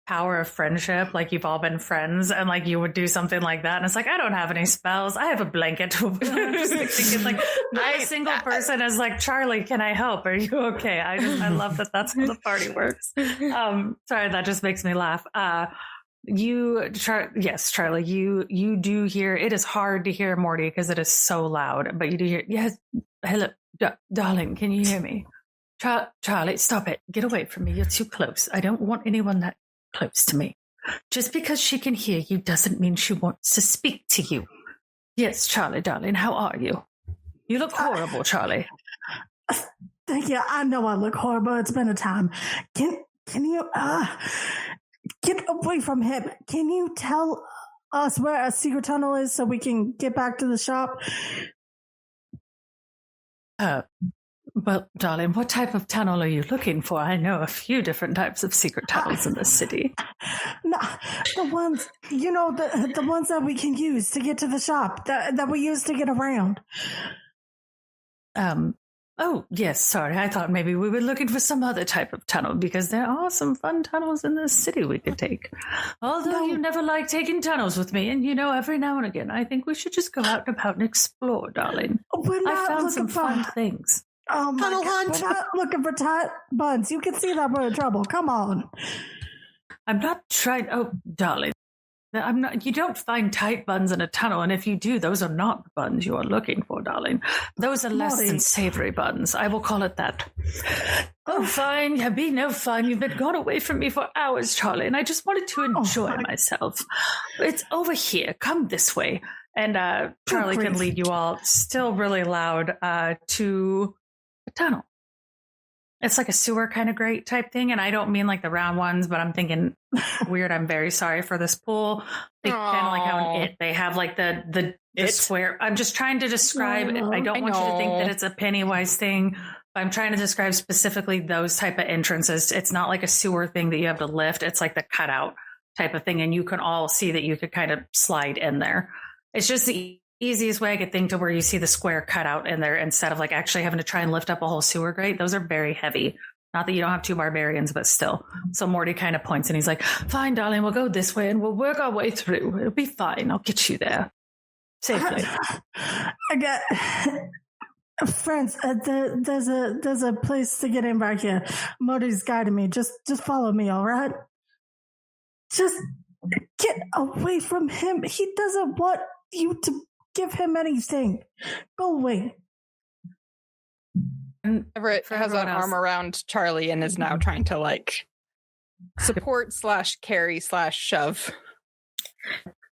power of friendship, like you've all been friends and like you would do something like that, and it's like, I don't have any spells, I have a blanket. I'm just like thinking like not a single person is like, Charlie, can I help, are you okay? I love that that's how the party works. Sorry, that just makes me laugh. Yes, Charlie, you do hear, it is hard to hear Morty because it is so loud, but you do hear, yes, hello, darling, can you hear me? Charlie, stop it, get away from me, you're too close. I don't want anyone that close to me. Just because she can hear you doesn't mean she wants to speak to you. Yes, Charlie, darling, how are you? You look horrible, Charlie. Thank you. I know I look horrible. It's been a time. Can you get away from him? Can you tell us where a secret tunnel is so we can get back to the shop? Well, darling, what type of tunnel are you looking for? I know a few different types of secret tunnels in this city. No, the ones, you know, the ones that we can use to get to the shop, that we use to get around. Oh, yes, sorry. I thought maybe we were looking for some other type of tunnel because there are some fun tunnels in this city we could take. Although you never like taking tunnels with me, and you know, every now and again, I think we should just go out and about and explore, darling. I found some fun things. Oh my Tunnel God, hunt. we're not looking for tight buns. You can see that we're in trouble. Come on. I'm not trying. Oh, darling, I'm not. You don't find tight buns in a tunnel, and if you do, those are not the buns you are looking for, darling. Those are less than savory buns. I will call it that. Oh, fine. Yeah, be no fun. You've been gone away from me for hours, Charlie, and I just wanted to enjoy myself. It's over here. Come this way, and Charlie can lead you all, still really loud, to a tunnel. It's like a sewer kind of grate type thing, and I don't mean like the round ones, but I'm thinking weird. I'm very sorry for this pool. They kind of like how they have like the square. I'm just trying to describe. I don't want you to think that it's a Pennywise thing. But I'm trying to describe specifically those type of entrances. It's not like a sewer thing that you have to lift. It's like the cutout type of thing, and you can all see that you could kind of slide in there. It's just the easiest way I could think to where you see the square cut out in there instead of like actually having to try and lift up a whole sewer grate. Those are very heavy. Not that you don't have 2 barbarians, but still. So Morty kind of points and he's like, fine, darling, we'll go this way and we'll work our way through. It'll be fine. I'll get you there safely. I got friends. There's a place to get in back here. Morty's guiding me. Just follow me, all right? Just get away from him. He doesn't want you to give him anything. Go away. And Everett has an arm around Charlie and is now trying to like support / carry / shove.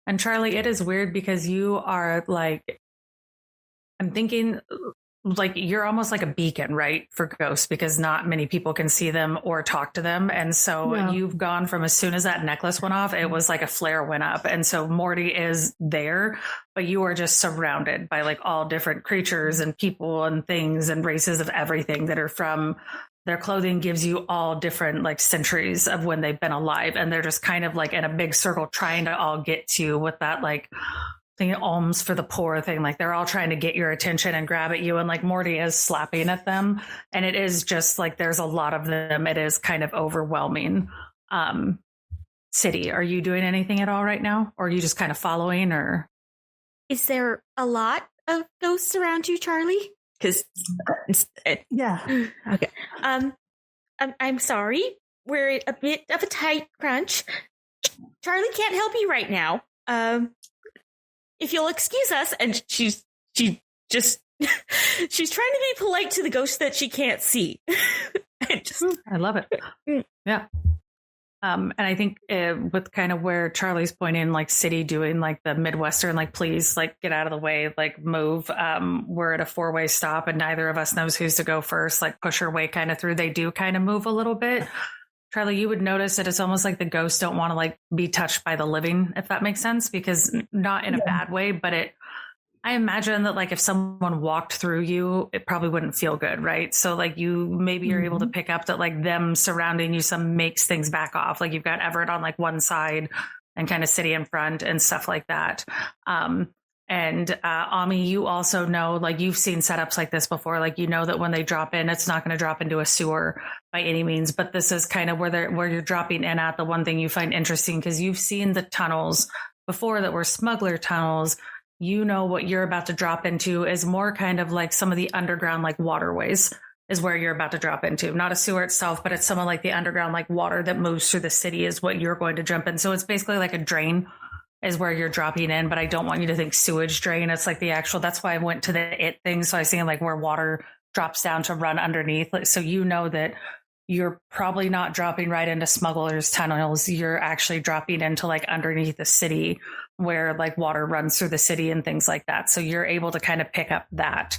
And Charlie, it is weird because you are like I'm thinking like you're almost like a beacon, right, for ghosts, because not many people can see them or talk to them. And so you've gone from as soon as that necklace went off, it was like a flare went up. And so Morty is there, but you are just surrounded by like all different creatures and people and things and races of everything that are from their clothing gives you all different like centuries of when they've been alive. And they're just kind of like in a big circle trying to all get to you with that like thing, alms for the poor thing. Like they're all trying to get your attention and grab at you. And like Morty is slapping at them. And it is just like, there's a lot of them. It is kind of overwhelming. Siddy, are you doing anything at all right now? Or are you just kind of following, or? Is there a lot of ghosts around you, Charlie? Because yeah. Okay. I'm sorry. We're a bit of a tight crunch. Charlie can't help you right now. If you'll excuse us, and she's trying to be polite to the ghost that she can't see. I love it. Yeah. And I think with kind of where Charlie's pointing, like Siddy doing like the Midwestern, like, please, like, get out of the way, like, move. We're at a 4-way stop and neither of us knows who's to go first, like, push her way kind of through. They do kind of move a little bit. Charlie, you would notice that it's almost like the ghosts don't want to like be touched by the living, if that makes sense, because not in a bad way, but I imagine that like if someone walked through you, it probably wouldn't feel good, right? So like you maybe you're able to pick up that like them surrounding you some makes things back off. Like you've got Everett on like one side and kind of Siddy in front and stuff like that. And Ami, you also know, like you've seen setups like this before, like you know that when they drop in, it's not going to drop into a sewer by any means, but this is kind of where you're dropping in at. The one thing you find interesting, because you've seen the tunnels before that were smuggler tunnels. You know what you're about to drop into is more kind of like some of the underground like waterways is where you're about to drop into. Not a sewer itself, but it's some of like the underground like water that moves through the city is what you're going to jump in. So it's basically like a drain is where you're dropping in, but I don't want you to think sewage drain. It's like the actual, that's why I went to the it thing. So I see like where water drops down to run underneath. So you know that you're probably not dropping right into smugglers tunnels. You're actually dropping into like underneath the city where like water runs through the city and things like that. So you're able to kind of pick up that.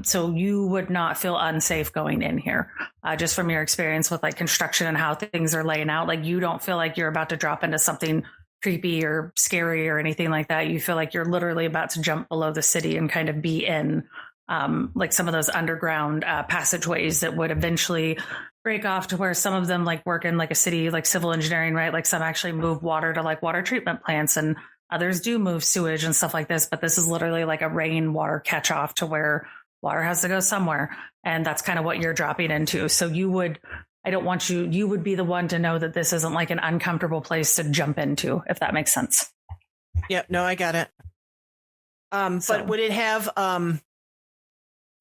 So you would not feel unsafe going in here, just from your experience with like construction and how things are laying out. Like you don't feel like you're about to drop into something creepy or scary or anything like that. You feel like you're literally about to jump below the city and kind of be in like some of those underground passageways that would eventually break off to where some of them like work in like a city, like civil engineering, right? Like some actually move water to like water treatment plants and others do move sewage and stuff like this. But this is literally like a rainwater catch off to where water has to go somewhere. And that's kind of what you're dropping into. So you would be the one to know that this isn't like an uncomfortable place to jump into, if that makes sense. Yep. No, I got it. But would it have,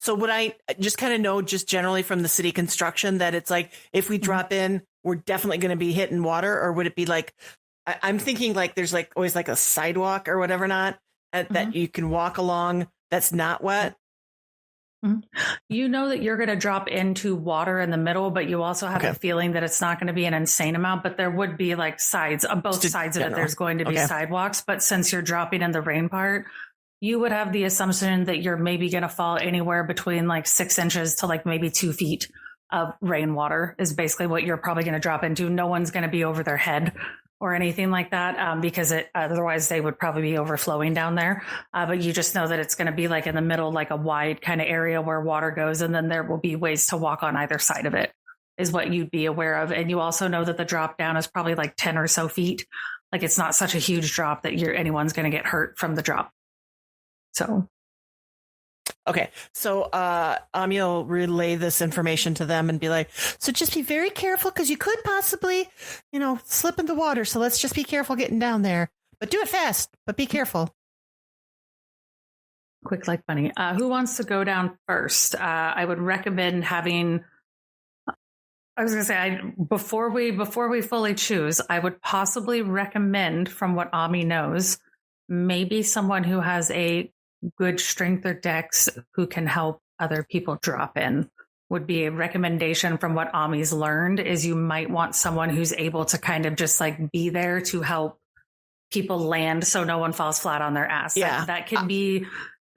so would I just kind of know just generally from the city construction that it's like, if we drop in, we're definitely going to be hitting water, or would it be like, I'm thinking like there's like always like a sidewalk or whatever that you can walk along that's not wet. You know that you're going to drop into water in the middle, but you also have a feeling that it's not going to be an insane amount, but there would be like sides on both sides of it. There's going to be sidewalks, but since you're dropping in the rain part, you would have the assumption that you're maybe going to fall anywhere between like 6 inches to like maybe 2 feet of rainwater is basically what you're probably going to drop into. No one's going to be over their head or anything like that, because otherwise they would probably be overflowing down there. But you just know that it's going to be like in the middle, like a wide kind of area where water goes. And then there will be ways to walk on either side of it is what you'd be aware of. And you also know that the drop down is probably like 10 or so feet. Like it's not such a huge drop that anyone's going to get hurt from the drop. So. Okay. So Ami will relay this information to them and be like, so just be very careful because you could possibly, slip in the water. So let's just be careful getting down there. But do it fast, but be careful. Quick like bunny. Who wants to go down first? I would recommend having, I was going to say, before we fully choose, I would possibly recommend, from what Ami knows, maybe someone who has a good strength or dex who can help other people drop in would be a recommendation. From what Ami's learned is you might want someone who's able to kind of just like be there to help people land so no one falls flat on their ass. Yeah. That can be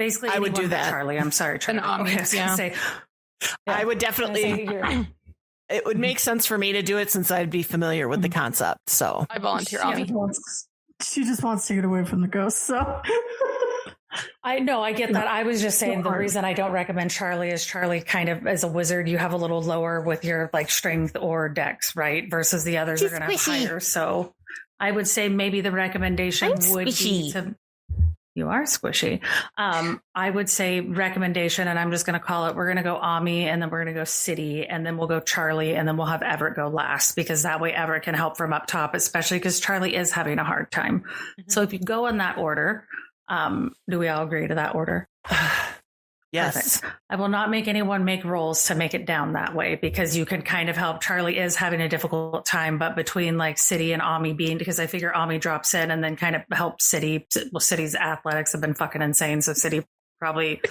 Basically, I would anyone do but that. Charlie. I'm sorry, Charlie. Ami, Okay, I was gonna yeah. say, I would definitely. It would make sense for me to do it since I'd be familiar with the concept. So I volunteer, She Ami. she just wants to get away from the ghosts. So I know, I get that. I was just saying the hard. reason I don't recommend Charlie is Charlie kind of, as a wizard, you have a little lower with your like strength or dex, right? Versus the others She's are going to have squishy. higher. So I would say maybe the recommendation I'm would be squishy. to. You are squishy. I would say recommendation, and I'm just going to call it, we're going to go Ami, and then we're going to go Siddy, and then we'll go Charlie, and then we'll have Everett go last, because that way Everett can help from up top, especially because Charlie is having a hard time. So if you go in that order, do we all agree to that order? yes, Perfect. I will not make anyone make rolls to make it down that way, because you can kind of help. Charlie is having a difficult time, but between like Siddy and Ami being, because I figure Ami drops in and then kind of helps Siddy. Well, Siddy's athletics have been fucking insane, so Siddy probably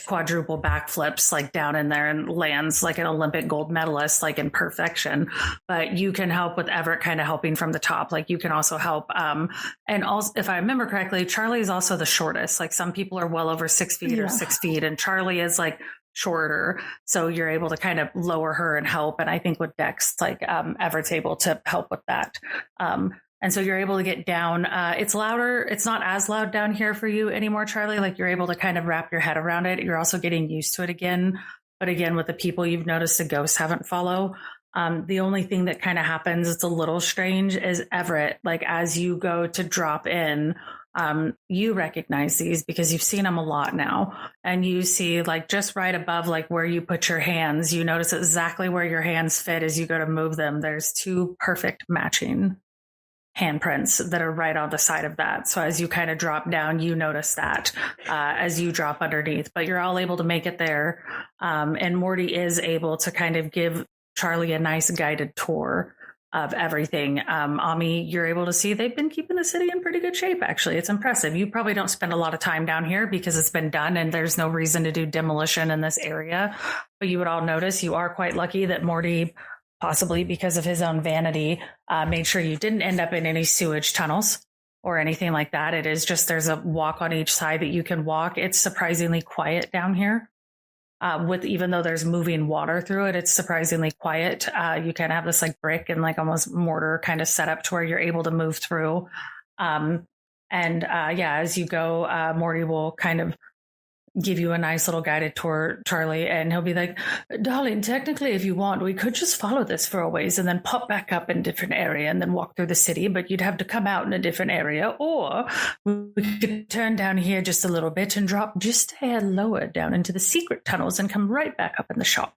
quadruple backflips like down in there and lands like an Olympic gold medalist, like in perfection. But you can help with Everett kind of helping from the top. Like you can also help. And also, if I remember correctly, Charlie is also the shortest. Like some people are well over 6 feet or 6 feet, and Charlie is like shorter. So you're able to kind of lower her and help. And I think with Dex, like Everett's able to help with that. And so you're able to get down. It's louder. It's not as loud down here for you anymore, Charlie. Like you're able to kind of wrap your head around it. You're also getting used to it again. But again, with the people you've noticed, the ghosts haven't follow. The only thing that kind of happens, it's a little strange, is Everett. Like as you go to drop in, you recognize these because you've seen them a lot now. And you see like just right above like where you put your hands, you notice exactly where your hands fit as you go to move them. There's 2 perfect matching handprints that are right on the side of that. So as you kind of drop down, you notice that as you drop underneath, but you're all able to make it there. And Morty is able to kind of give Charlie a nice guided tour of everything. Ami, you're able to see they've been keeping the city in pretty good shape. Actually, it's impressive. You probably don't spend a lot of time down here because it's been done and there's no reason to do demolition in this area. But you would all notice you are quite lucky that Morty, possibly because of his own vanity, made sure you didn't end up in any sewage tunnels or anything like that. It is just there's a walk on each side that you can walk. It's surprisingly quiet down here. With even though there's moving water through it, it's surprisingly quiet. You kind of have this like brick and like almost mortar kind of set up to where you're able to move through. As you go, Morty will kind of give you a nice little guided tour, Charlie, and he'll be like, darling, technically, if you want, we could just follow this for a ways and then pop back up in a different area and then walk through the city, but you'd have to come out in a different area, or we could turn down here just a little bit and drop just a hair lower down into the secret tunnels and come right back up in the shop.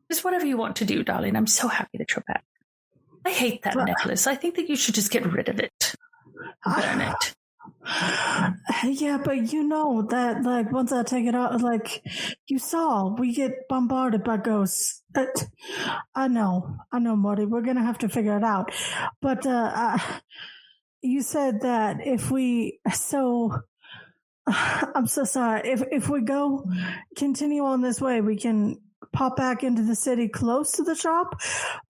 Just whatever you want to do, darling. I'm so happy that you're back. I hate that necklace. I think that you should just get rid of it. Burn it. Yeah, but you know that like once I take it out, like you saw, we get bombarded by ghosts. I know, Morty. We're gonna have to figure it out. But you said that if we I'm so sorry. If we go continue on this way, we can pop back into the city close to the shop.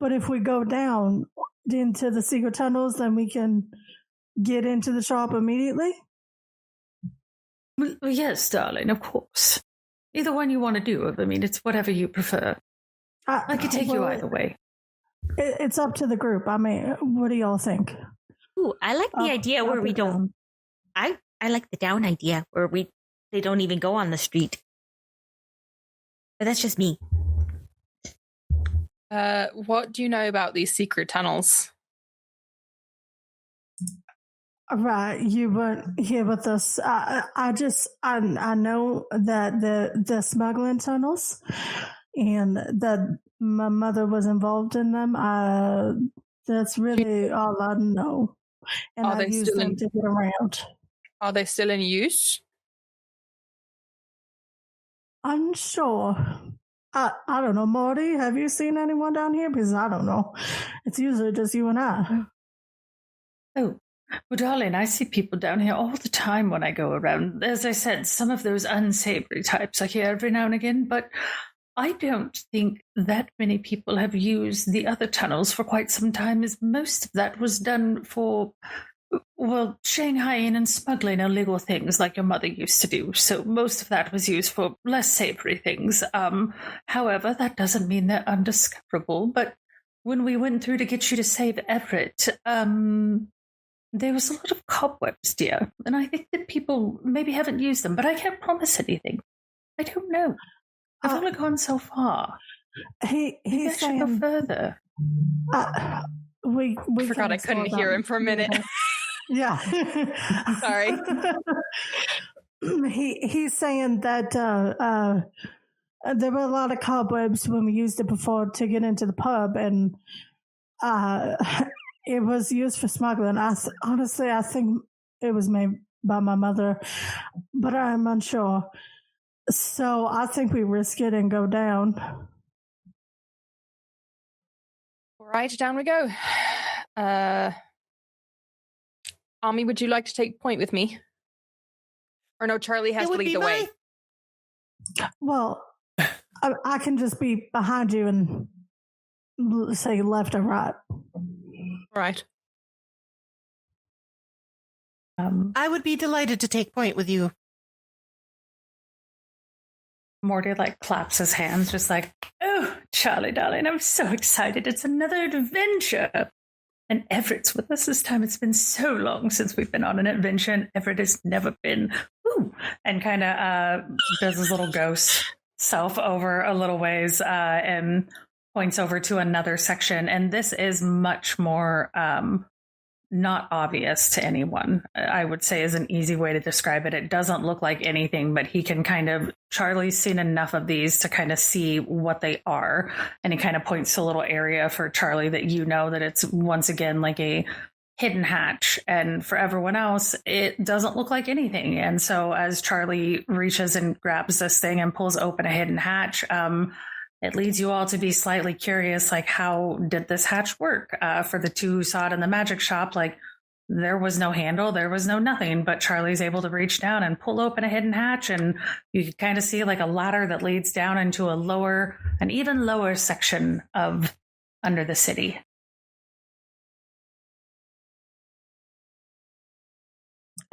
But if we go down into the secret tunnels, then we can get into the shop immediately? Well, yes, darling, of course. Either one you want to do. I mean, it's whatever you prefer. I could take you either way. It's up to the group. I mean, what do y'all think? Ooh, I like the idea where we don't. I like the down idea where they don't even go on the street. But that's just me. What do you know about these secret tunnels? Right, you weren't here with us. I know that the smuggling tunnels, and that my mother was involved in them. That's really all I know. And I use them to get around. Are they still in use? Unsure. I don't know, Morty. Have you seen anyone down here? Because I don't know. It's usually just you and I. Oh. Well, darling, I see people down here all the time when I go around. As I said, some of those unsavory types I hear every now and again, but I don't think that many people have used the other tunnels for quite some time, as most of that was done for, Well, Shanghaiing and smuggling illegal things like your mother used to do, so most of that was used for less savory things. However, that doesn't mean they're undiscoverable, but when we went through to get you to save Everett, there was a lot of cobwebs, dear, and I think that people maybe haven't used them, but I can't promise anything. I don't know. I've only gone so far. He's saying go further. We I forgot I couldn't hear him for a minute. Yeah. Sorry. He's saying that there were a lot of cobwebs when we used it before to get into the pub, and it was used for smuggling. Honestly, I think it was made by my mother, but I'm unsure. So I think we risk it and go down. All right, down we go. Ami, would you like to take point with me? Or no, Charlie has to lead the way. Well, I can just be behind you and say left or right. Right. I would be delighted to take point with you. Morty claps his hands, just oh, Charlie, darling, I'm so excited. It's another adventure. And Everett's with us this time. It's been so long since we've been on an adventure, and Everett has never been. Woo! And kind of does his little ghost self over a little ways and points over to another section. And this is much more not obvious to anyone, I would say, is an easy way to describe it. It doesn't look like anything, but he can Charlie's seen enough of these to kind of see what they are. And he kind of points to a little area for Charlie that that it's once again like a hidden hatch. And for everyone else, it doesn't look like anything. And so as Charlie reaches and grabs this thing and pulls open a hidden hatch, it leads you all to be slightly curious, how did this hatch work? For the two who saw it in the magic shop, there was no handle, there was no nothing, but Charlie's able to reach down and pull open a hidden hatch, and you can kind of see a ladder that leads down into an even lower section of under the city.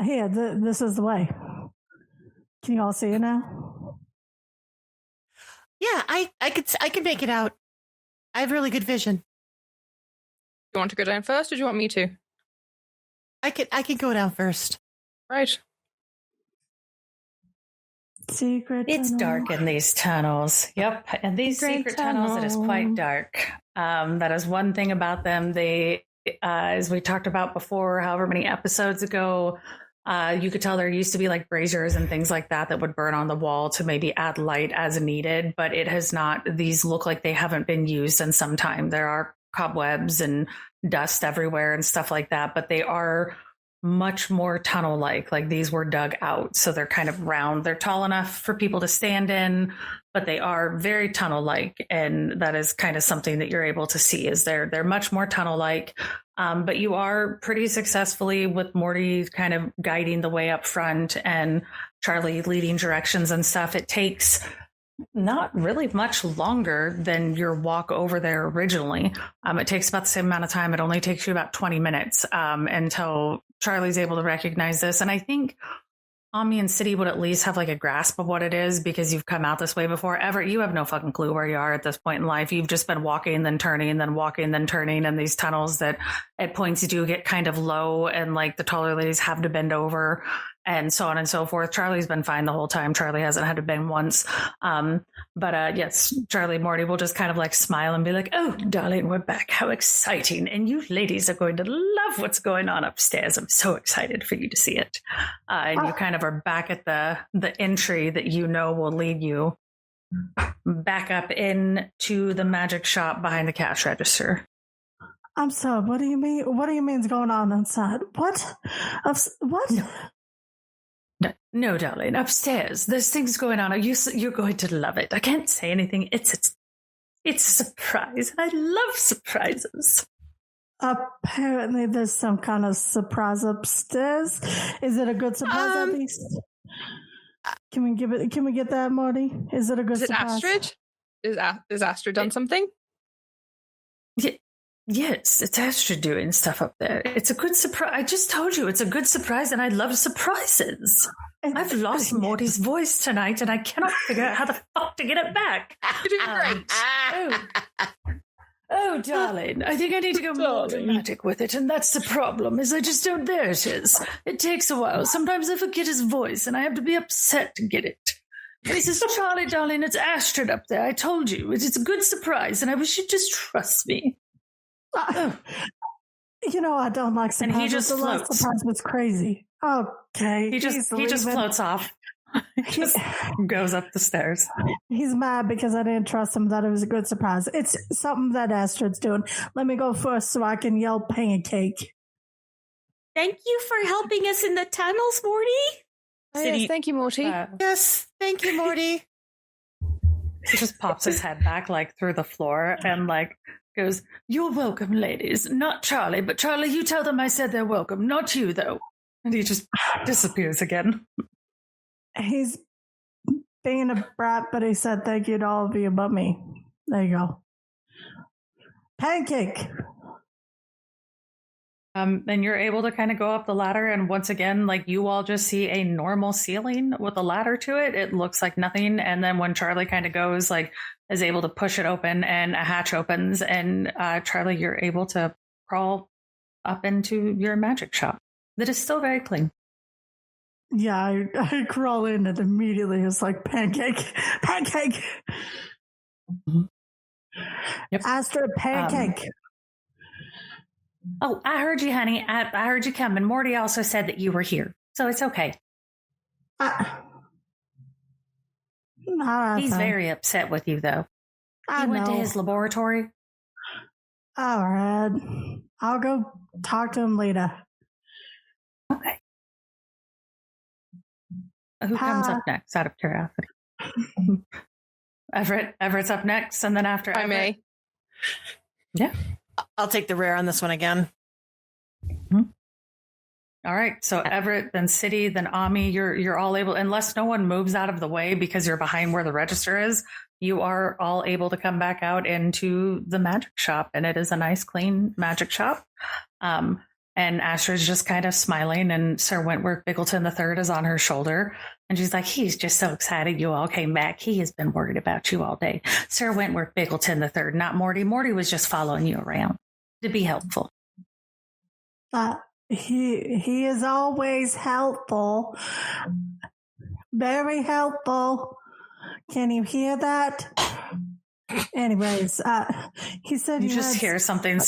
Here, this is the way. Can you all see it now? Yeah, I can make it out. I have really good vision. Do you want to go down first, or do you want me to? I can go down first. Right. Secret It's tunnel. dark in these tunnels. Yep. And these secret tunnels, it is quite dark. That is one thing about them. They, as we talked about before, however many episodes ago, you could tell there used to be braziers and things like that would burn on the wall to maybe add light as needed, but it has not. These look like they haven't been used in some time. There are cobwebs and dust everywhere and stuff like that, but they are much more tunnel-like. These were dug out, so they're kind of round. They're tall enough for people to stand in, but they are very tunnel-like, and that is kind of something that you're able to see. Is they're much more tunnel-like. But you are pretty successfully, with Morty kind of guiding the way up front and Charlie leading directions and stuff. It takes not really much longer than your walk over there originally. It takes about the same amount of time. It only takes you about 20 minutes until Charlie's able to recognize this. And I think Ami and Siddy would at least have a grasp of what it is, because you've come out this way before. Everett, you have no fucking clue where you are at this point in life. You've just been walking, then turning, then walking, then turning, and these tunnels that at points do get kind of low, and the taller ladies have to bend over, and so on and so forth. Charlie's been fine the whole time. Charlie hasn't had to bend once. But yes, Charlie and Morty will just kind of smile and be oh, darling, we're back. How exciting. And you ladies are going to love what's going on upstairs. I'm so excited for you to see it. And you kind of are back at the entry that will lead you back up into the magic shop behind the cash register. I'm sorry, what do you mean? What do you mean is going on inside? What? What? No, darling, upstairs. There's things going on. You're going to love it. I can't say anything. It's a surprise. I love surprises. Apparently there's some kind of surprise upstairs. Is it a good surprise at least? Can we get that, Morty? Is it a good surprise? Is it Astrid? Is Astrid done something? Yes, it's Astrid doing stuff up there. It's a good surprise. I just told you it's a good surprise, and I love surprises. I've lost Morty's voice tonight, and I cannot figure out how the fuck to get it back. You're doing great. Oh, darling, I think I need to go more dramatic with it, and that's the problem, is I just don't, there it is. It takes a while. Sometimes I forget his voice, and I have to be upset to get it. This is Charlie, darling, it's Astrid up there. I told you, it's a good surprise, and I wish you'd just trust me. You know, I don't like surprises. And he just the last floats. surprise was crazy. Okay. He just floats off. He just goes up the stairs. He's mad because I didn't trust him that it was a good surprise. It's something that Astrid's doing. Let me go first so I can yell pancake. Thank you for helping us in the tunnels, Morty. Yes, thank you, Morty. Yes, thank you, Morty. He just pops his head back like through the floor and like goes, "You're welcome, ladies. Not Charlie, but Charlie, you tell them I said they're welcome. Not you, though." And he just disappears again. He's being a brat, but he said thank you to all of you but me. There you go. Pancake. And you're able to kind of go up the ladder, and once again, like, you all just see a normal ceiling with a ladder to it. It looks like nothing. And then when Charlie kind of goes, like, is able to push it open, and a hatch opens, and Charlie, you're able to crawl up into your magic shop that is still very clean. Yeah, I crawl in and immediately it's like pancake. Mm-hmm. Yep. Astrid, pancake. Oh, I heard you, honey. I heard you come. And Morty also said that you were here. So it's okay. He's very upset with you, though. He went to his laboratory. All right. I'll go talk to him later. Okay. Who comes up next, out of curiosity? Everett's up next, and then after I may. Yeah. I'll take the rear on this one again. Mm-hmm. All right. So Everett, then Siddy, then Ami, you're all able, unless no one moves out of the way because you're behind where the register is, you are all able to come back out into the magic shop, and it is a nice, clean magic shop. And Astrid's just kind of smiling, and Sir Wentworth Biggleton III is on her shoulder. And she's like, he's just so excited you all came back. He has been worried about you all day. Sir Wentworth Biggleton III, not Morty. Morty was just following you around to be helpful. He is always helpful. Very helpful. Can you hear that? Anyways, he said you just hear something.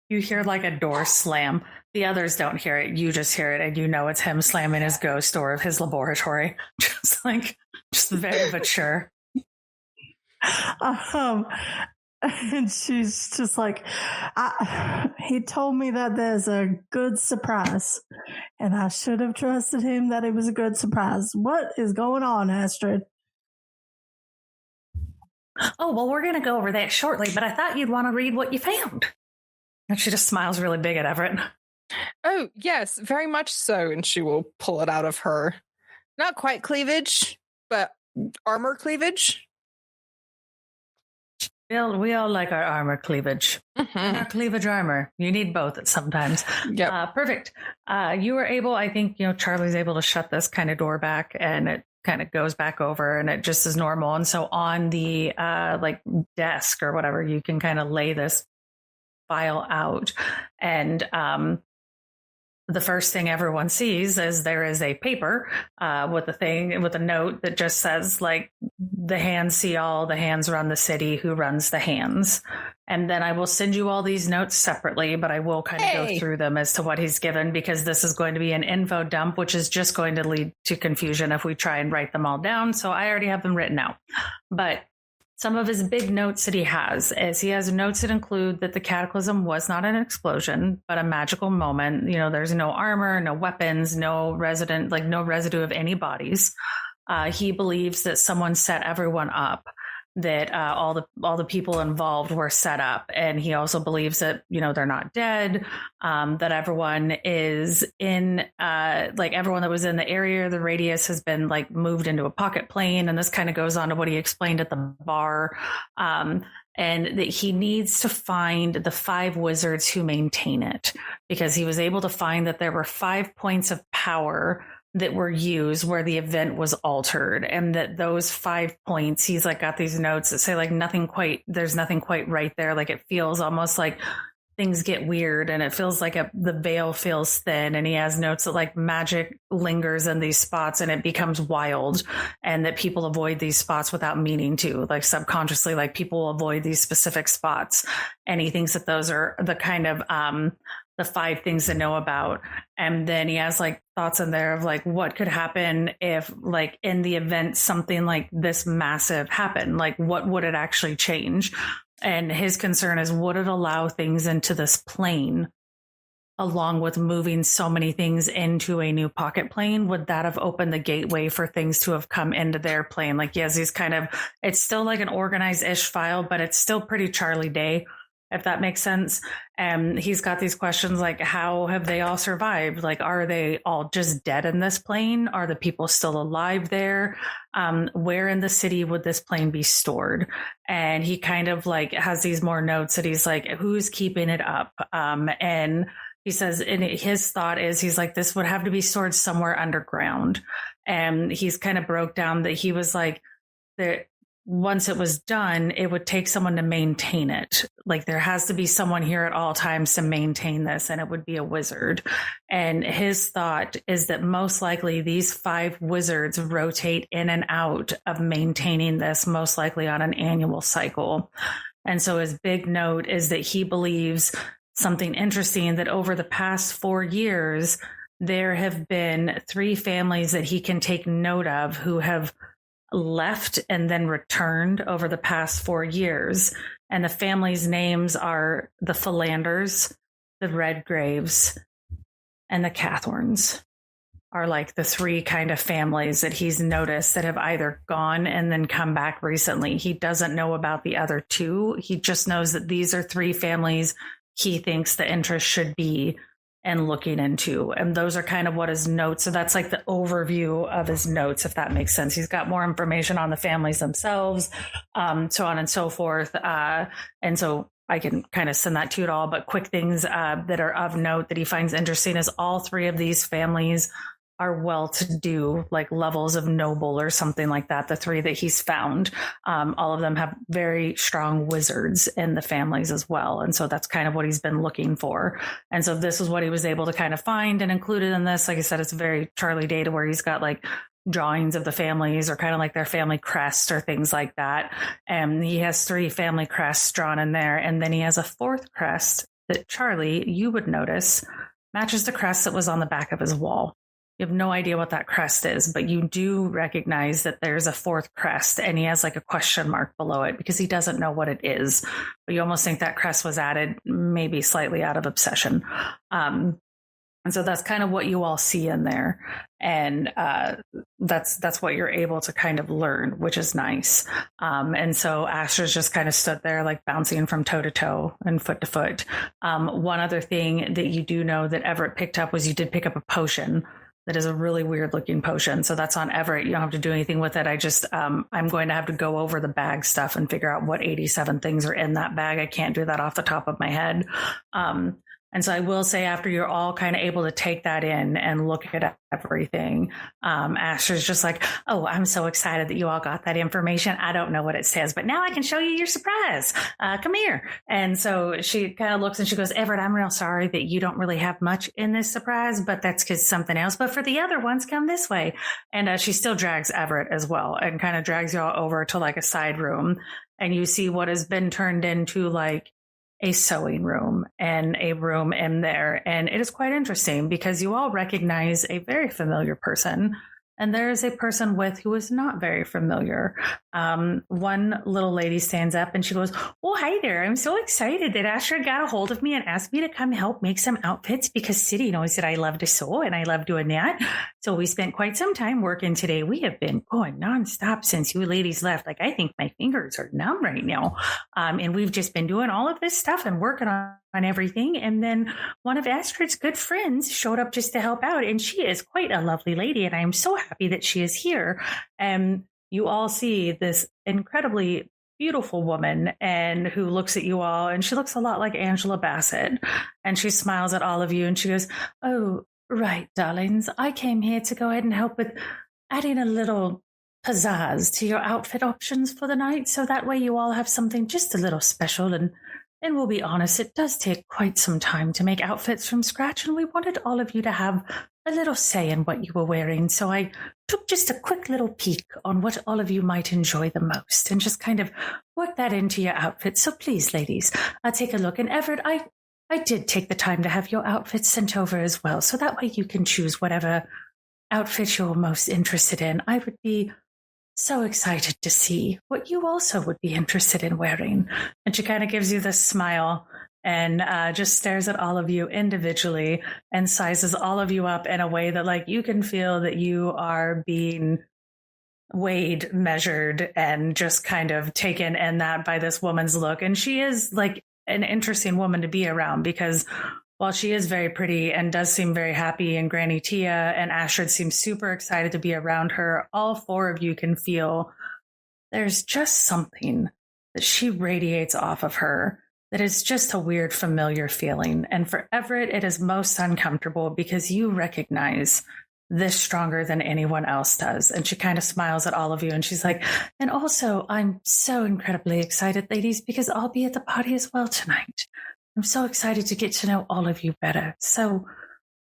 You hear like a door slam. The others don't hear it. You just hear it, and you know it's him slamming his ghost door of his laboratory. just very mature. And she's just like, he told me that there's a good surprise, and I should have trusted him that it was a good surprise. What is going on, Astrid? Oh, well, we're going to go over that shortly, but I thought you'd want to read what you found. And she just smiles really big at Everett. Oh, yes, very much so. And she will pull it out of her. Not quite cleavage, but armor cleavage. We all like our armor cleavage. Mm-hmm. Our cleavage armor. You need both sometimes. Yep. Perfect. You were able, I think, Charlie's able to shut this kind of door back, and it kind of goes back over, and it just is normal. And so on the desk or whatever, you can kind of lay this file out, and the first thing everyone sees is there is a paper with a note that just says, like, the hands see all, the hands run the city, who runs the hands. And then I will send you all these notes separately, but I will kind of go through them as to what he's given, because this is going to be an info dump, which is just going to lead to confusion if we try and write them all down. So I already have them written out. But some of his big notes that he has notes that include that the cataclysm was not an explosion, but a magical moment. There's no armor, no weapons, no residue of any bodies. He believes that someone set everyone up. that all the people involved were set up, and he also believes that they're not dead, that everyone is in everyone that was in the area, the radius has been moved into a pocket plane, and this kind of goes on to what he explained at the bar, and that he needs to find the 5 wizards who maintain it, because he was able to find that there were 5 points of power that were used where the event was altered, and that those 5 points, he's got these notes that say there's nothing quite right there. It feels almost like things get weird, and it feels like the veil feels thin, and he has notes that magic lingers in these spots and it becomes wild, and that people avoid these spots without meaning to, subconsciously, people will avoid these specific spots, and he thinks that those are the kind of the 5 things to know about. And then he has thoughts in there of what could happen if in the event something like this massive happened, what would it actually change? And his concern is, would it allow things into this plane along with moving so many things into a new pocket plane? Would that have opened the gateway for things to have come into their plane? Yes, he's it's still an organized-ish file, but it's still pretty Charlie Day, if that makes sense. And he's got these questions how have they all survived? Are they all just dead in this plane? Are the people still alive there? Where in the city would this plane be stored? And he kind of has these more notes that he's who's keeping it up? And he says, and his thought is, he's this would have to be stored somewhere underground. And he's kind of broke down that he was there. Once it was done, it would take someone to maintain it. There has to be someone here at all times to maintain this, and it would be a wizard. And his thought is that most likely these 5 wizards rotate in and out of maintaining this, most likely on an annual cycle. And so his big note is that he believes something interesting, that over the past 4 years, there have been 3 families that he can take note of who have left and then returned over the past 4 years. And the families' names are the Philanders, the Redgraves, and the Cathorns are the 3 kind of families that he's noticed that have either gone and then come back recently. He doesn't know about the other 2. He just knows that these are 3 families he thinks the interest should be and looking into. And those are kind of what his notes. So that's the overview of his notes, if that makes sense. He's got more information on the families themselves, so on and so forth. And so I can kind of send that to you all, but quick things that are of note that he finds interesting is all 3 of these families are well-to-do, levels of noble or something like that. The 3 that he's found, all of them have very strong wizards in the families as well. And so that's kind of what he's been looking for. And so this is what he was able to kind of find and included in this. Like I said, it's very Charlie Day, where he's got drawings of the families or kind of their family crest or things like that. And he has 3 family crests drawn in there. And then he has a 4th crest that, Charlie, you would notice matches the crest that was on the back of his wall. You have no idea what that crest is, but you do recognize that there's a 4th crest, and he has a question mark below it because he doesn't know what it is. But you almost think that crest was added maybe slightly out of obsession. And so that's kind of what you all see in there. And that's what you're able to kind of learn, which is nice. And so Asher's just kind of stood there bouncing from toe to toe and foot to foot. One other thing that you do know that Everett picked up was you did pick up a potion that is a really weird looking potion. So that's on Everett. You don't have to do anything with it. I just, I'm going to have to go over the bag stuff and figure out what 87 things are in that bag. I can't do that off the top of my head. And so I will say, after you're all kind of able to take that in and look at everything, Asher's just oh, I'm so excited that you all got that information. I don't know what it says, but now I can show you your surprise. Come here. And so she kind of looks and she goes, Everett, I'm real sorry that you don't really have much in this surprise, but that's because something else. But for the other ones, come this way. And she still drags Everett as well and kind of drags you all over to a side room. And you see what has been turned into a sewing room and a room in there. And it is quite interesting because you all recognize a very familiar person and there is a person with who is not very familiar. One little lady stands up and she goes, "Oh, hi there. I'm so excited that Asher got a hold of me and asked me to come help make some outfits because Siddy knows that I love to sew and I love doing that. So we spent quite some time working today. We have been going nonstop since you ladies left. Like, I think my fingers are numb right now. And we've just been doing all of this stuff and working on everything. And then one of Astrid's good friends showed up just to help out. And she is quite a lovely lady. And I'm so happy that she is here. And you all see this incredibly beautiful woman and who looks at you all. And she looks a lot like Angela Bassett. And she smiles at all of you. And she goes, "Oh, right, darlings. I came here to go ahead and help with adding a little pizzazz to your outfit options for the night. So that way you all have something just a little special. And we'll be honest, it does take quite some time to make outfits from scratch, and we wanted all of you to have a little say in what you were wearing. So I took just a quick little peek on what all of you might enjoy the most and just kind of work that into your outfit. So please, ladies, take a look. And Everett, I did take the time to have your outfits sent over as well. So that way you can choose whatever outfit you're most interested in. I would be so excited to see what you also would be interested in wearing." And she kind of gives you this smile and just stares at all of you individually and sizes all of you up in a way that, like, you can feel that you are being weighed, measured, and just kind of taken in that by this woman's look. And she is like an interesting woman to be around because while she is very pretty and does seem very happy, and Granny Tia and Astrid seem super excited to be around her, all four of you can feel there's just something that she radiates off of her that is just a weird, familiar feeling. And for Everett, it is most uncomfortable because you recognize this stronger than anyone else does. And she kind of smiles at all of you and she's like, "And also, I'm so incredibly excited, ladies, because I'll be at the party as well tonight. I'm so excited to get to know all of you better. So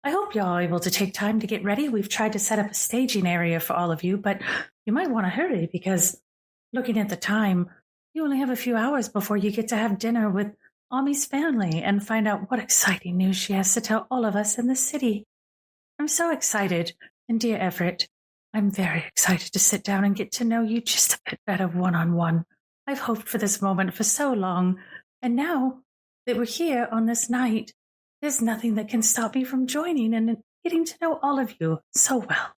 I hope you're all able to take time to get ready. We've tried to set up a staging area for all of you, but you might want to hurry because looking at the time, you only have a few hours before you get to have dinner with Ami's family and find out what exciting news she has to tell all of us in the city. I'm so excited. And dear Everett, I'm very excited to sit down and get to know you just a bit better one-on-one. I've hoped for this moment for so long, and now that we're here on this night, there's nothing that can stop me from joining and getting to know all of you so well."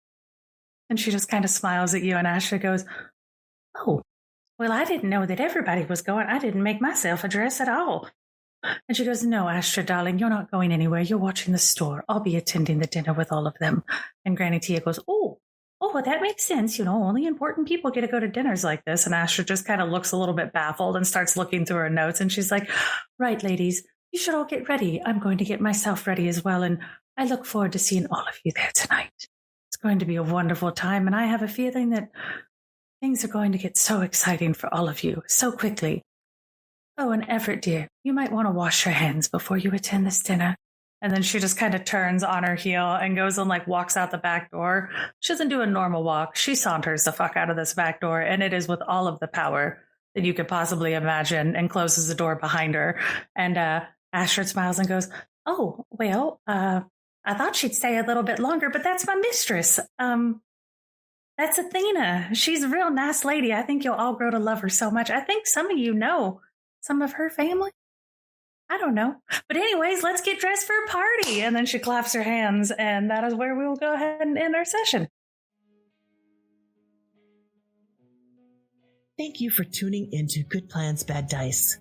And she just kind of smiles at you, and Asher goes, "Oh, well, I didn't know that everybody was going. I didn't make myself a dress at all." And she goes, "No, Asher, darling, you're not going anywhere. You're watching the store. I'll be attending the dinner with all of them." And Granny Tia goes, Oh, well, that makes sense. You know, only important people get to go to dinners like this. And Asher just kind of looks a little bit baffled and starts looking through her notes. And she's like, "Right, ladies, you should all get ready. I'm going to get myself ready as well. And I look forward to seeing all of you there tonight. It's going to be a wonderful time. And I have a feeling that things are going to get so exciting for all of you so quickly. Oh, and Everett, dear, you might want to wash your hands before you attend this dinner." And then she just kind of turns on her heel and goes and like walks out the back door. She doesn't do a normal walk. She saunters the fuck out of this back door, and it is with all of the power that you could possibly imagine, and closes the door behind her. And Asher smiles and goes, "Oh, well, I thought she'd stay a little bit longer, but that's my mistress. That's Athena. She's a real nice lady. I think you'll all grow to love her so much. I think some of you know some of her family. I don't know. But anyways, let's get dressed for a party." And then she claps her hands, and that is where we will go ahead and end our session. Thank you for tuning into Good Plans, Bad Dice.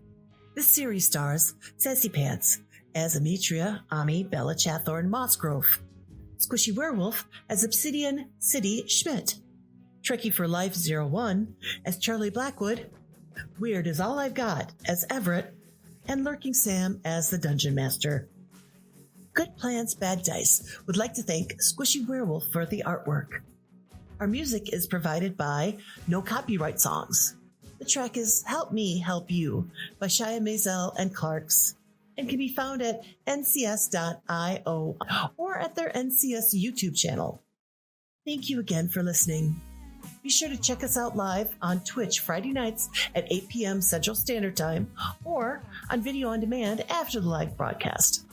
This series stars Sassypants as Ametria, Ami, Bella Chathorn, Mossgrove, Squishy Werewolf as Obsidian, Siddy Schmidt, Trekkie for Life 01 as Charlie Blackwood, Weird is All I've Got as Everett, and Lurking Sam as the Dungeon Master. Good Plans, Bad Dice would like to thank Squishy Werewolf for the artwork. Our music is provided by No Copyright Songs. The track is Help Me, Help You by Shia Maisel and Clarks, and can be found at ncs.io or at their NCS YouTube channel. Thank you again for listening. Be sure to check us out live on Twitch Friday nights at 8 p.m. Central Standard Time, or on video on demand after the live broadcast.